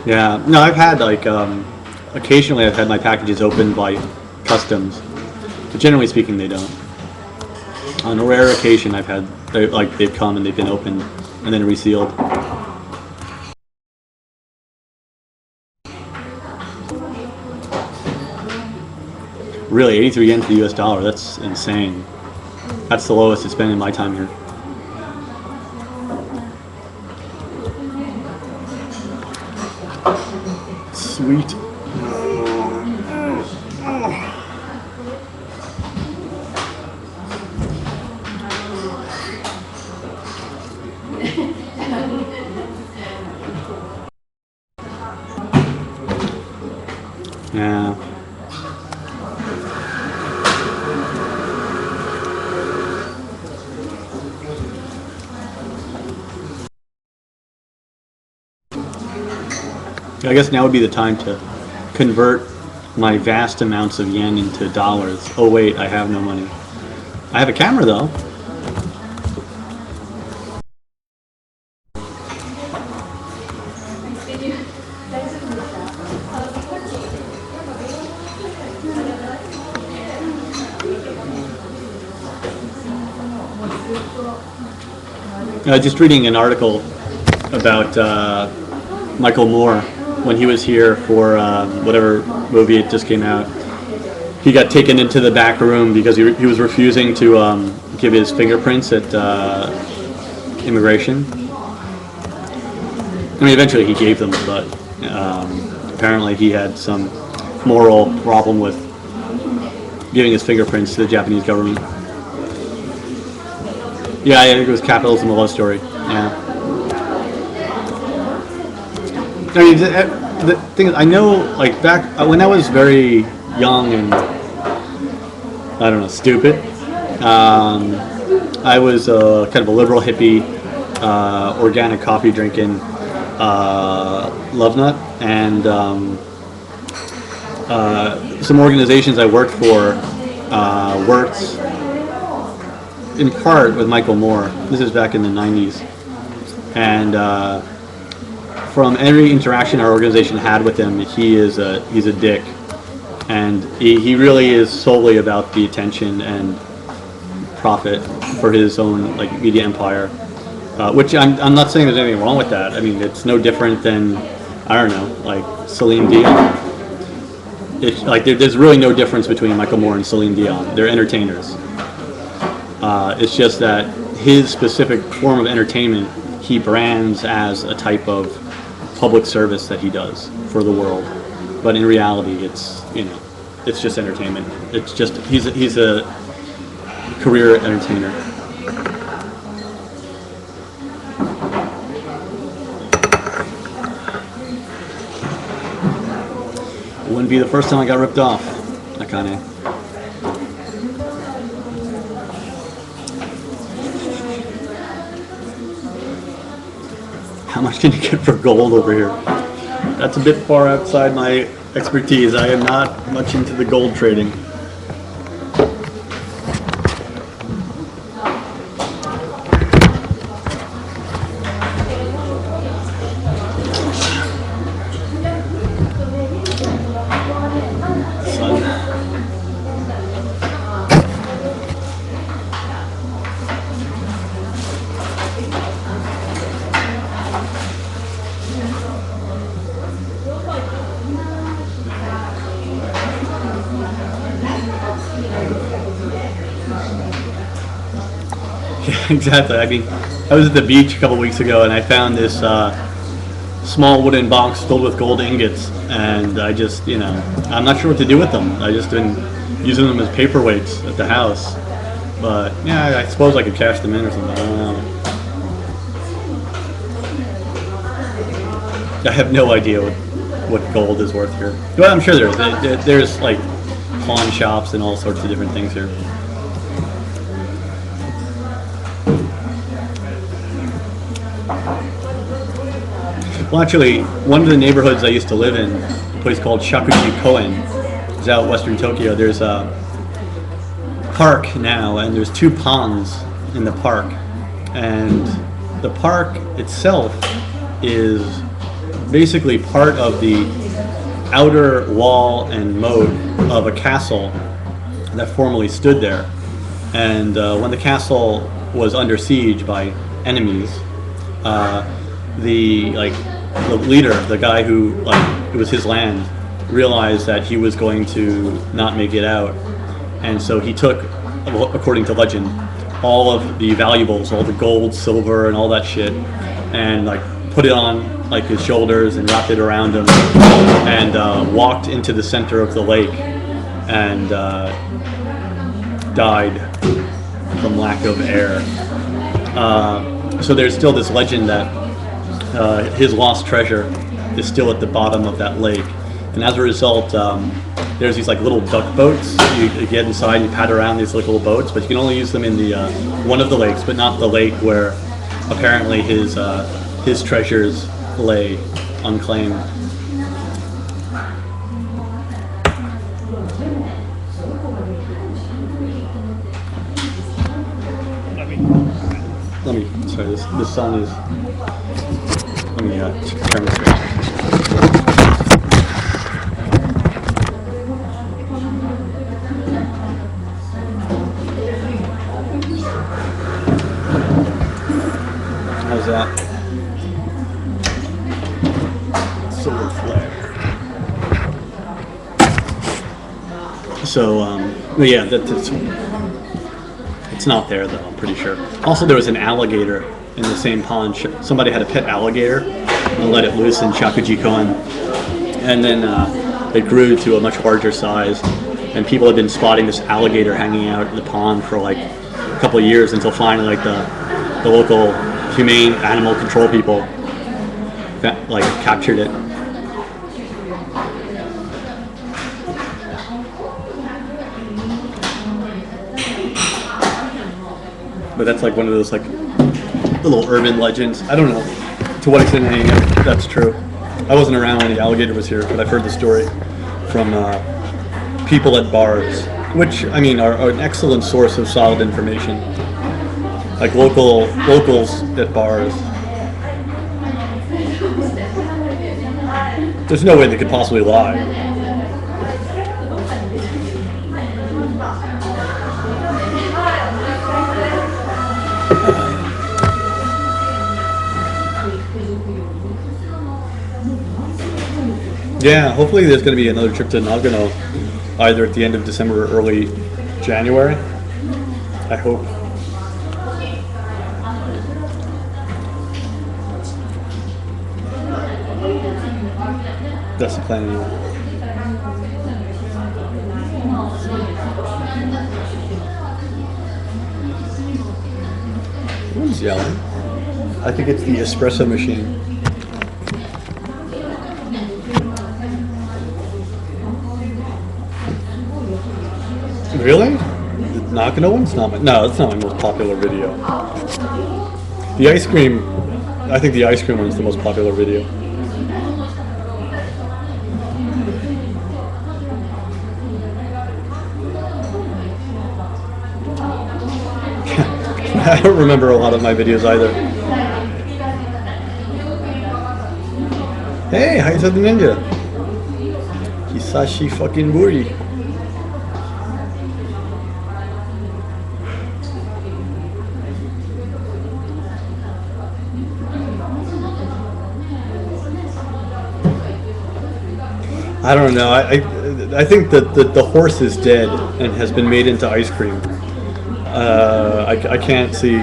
A: Yeah, no, I've had like occasionally I've had my packages opened by customs, but generally speaking they don't. On a rare occasion I've had they've come and they've been opened and then resealed. Really, 83 yen to the US dollar, that's insane. That's the lowest it's been in my time here. Sweet. Yeah. I guess now would be the time to convert my vast amounts of yen into dollars. Oh wait, I have no money. I have a camera though. Just reading an article about Michael Moore when he was here for whatever movie it just came out. He got taken into the back room because he was refusing to give his fingerprints at immigration. I mean, eventually he gave them, but apparently he had some moral problem with giving his fingerprints to the Japanese government. Yeah, I think it was Capitalism: A Love Story. Yeah. I mean, the thing is, I know, like back when I was very young and I don't know, stupid. I was kind of a liberal hippie, organic coffee drinking, love nut, and some organizations I worked for worked in part with Michael Moore. This is back in the 90s, and from every interaction our organization had with him, he's a dick, and he really is solely about the attention and profit for his own like media empire, which I'm not saying there's anything wrong with that. I mean, it's no different than, I don't know, like Celine Dion. It's like there's really no difference between Michael Moore and Celine Dion. They're entertainers. It's just that his specific form of entertainment he brands as a type of public service that he does for the world, but in reality, it's it's just entertainment. It's just he's a career entertainer. It wouldn't be the first time I got ripped off, Akane. How much can you get for gold over here? That's a bit far outside my expertise. I am not much into the gold trading. Exactly. I mean, I was at the beach a couple weeks ago and I found this small wooden box filled with gold ingots, and I just, you know, I'm not sure what to do with them. I just been using them as paperweights at the house. But yeah, I suppose I could cash them in or something. I don't know. I have no idea what gold is worth here. Well, I'm sure there's like pawn shops and all sorts of different things here. Well, actually, one of the neighborhoods I used to live in, a place called TokyoCooney, is out western Tokyo. There's a park now, and there's 2 ponds in the park. And the park itself is basically part of the outer wall and moat of a castle that formerly stood there. And when the castle was under siege by enemies, the leader, the guy who it was his land, realized that he was going to not make it out, and so he took, according to legend, all of the valuables, all the gold, silver, and all that shit, and put it on his shoulders and wrapped it around him, and walked into the center of the lake and died from lack of air. So there's still this legend that his lost treasure is still at the bottom of that lake, and as a result, there's these little duck boats. You get inside, and you pat around these little boats, but you can only use them in the one of the lakes, but not the lake where apparently his treasures lay unclaimed. Let me. Sorry, the sun is. Let me turn this around. How's that? Solar flare. So, yeah, it's not there though, I'm pretty sure. Also, there was an alligator in the same pond. Somebody had a pet alligator and let it loose in TokyoCooney, and then it grew to a much larger size, and people had been spotting this alligator hanging out in the pond for a couple of years, until finally the local humane animal control people captured it. But that's one of those little urban legends. I don't know to what extent any of that's true. I wasn't around when the alligator was here, but I've heard the story from people at bars, which I mean are an excellent source of solid information. Locals at bars. There's no way they could possibly lie. Yeah, hopefully there's going to be another trip to Nagano, either at the end of December or early January. I hope. That's the plan anyway. Who's yelling? I think it's the espresso machine. Really? The Nagano one's not no, it's not my most popular video. The ice cream, I think the ice cream one is the most popular video. I don't remember a lot of my videos either. Hey, hi to the ninja. Hisashi fucking buri. I don't know. I think that the horse is dead and has been made into ice cream. I can't see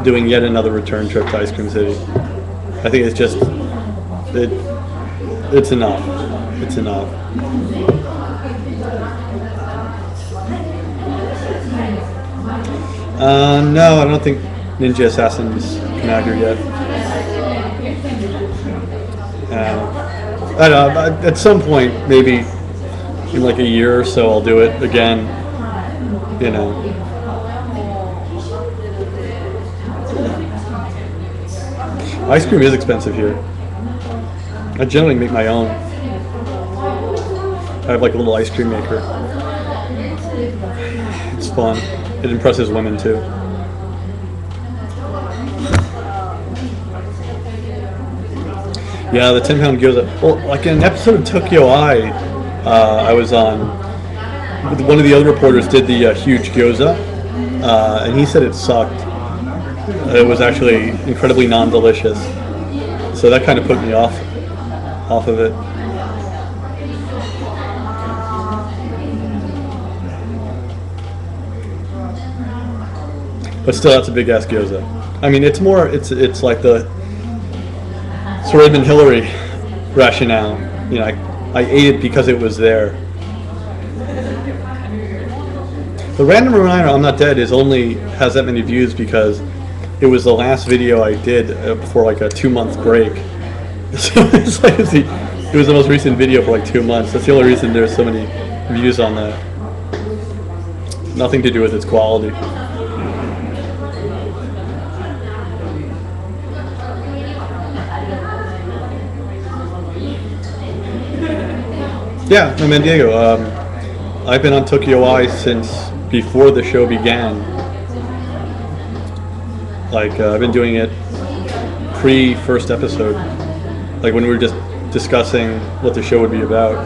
A: doing yet another return trip to Ice Cream City. I think it's just It it's enough. It's enough. No, I don't think Ninja Assassin's come out here yet. I don't know. At some point, maybe in like a year or so, I'll do it again. You know. Ice cream is expensive here. I generally make my own. I have like a little ice cream maker. It's fun. It impresses women too. Yeah, the 10-pound gyoza. Well, like in an episode of Tokyo Eye, I was on. One of the other reporters did the huge gyoza, and he said it sucked. It was actually incredibly non-delicious. So that kind of put me off of it. But still, that's a big ass gyoza. I mean, it's like the sort of Edmund Hillary rationale. You know, I ate it because it was there. The random reminder I'm not dead has that many views because it was the last video I did before like a 2-month break. So it was the most recent video for like 2 months. That's the only reason there's so many views on that. Nothing to do with its quality. Yeah, I'm in Diego. I've been on Tokyo Eye since before the show began. Like, I've been doing it pre-first episode. Like when we were just discussing what the show would be about.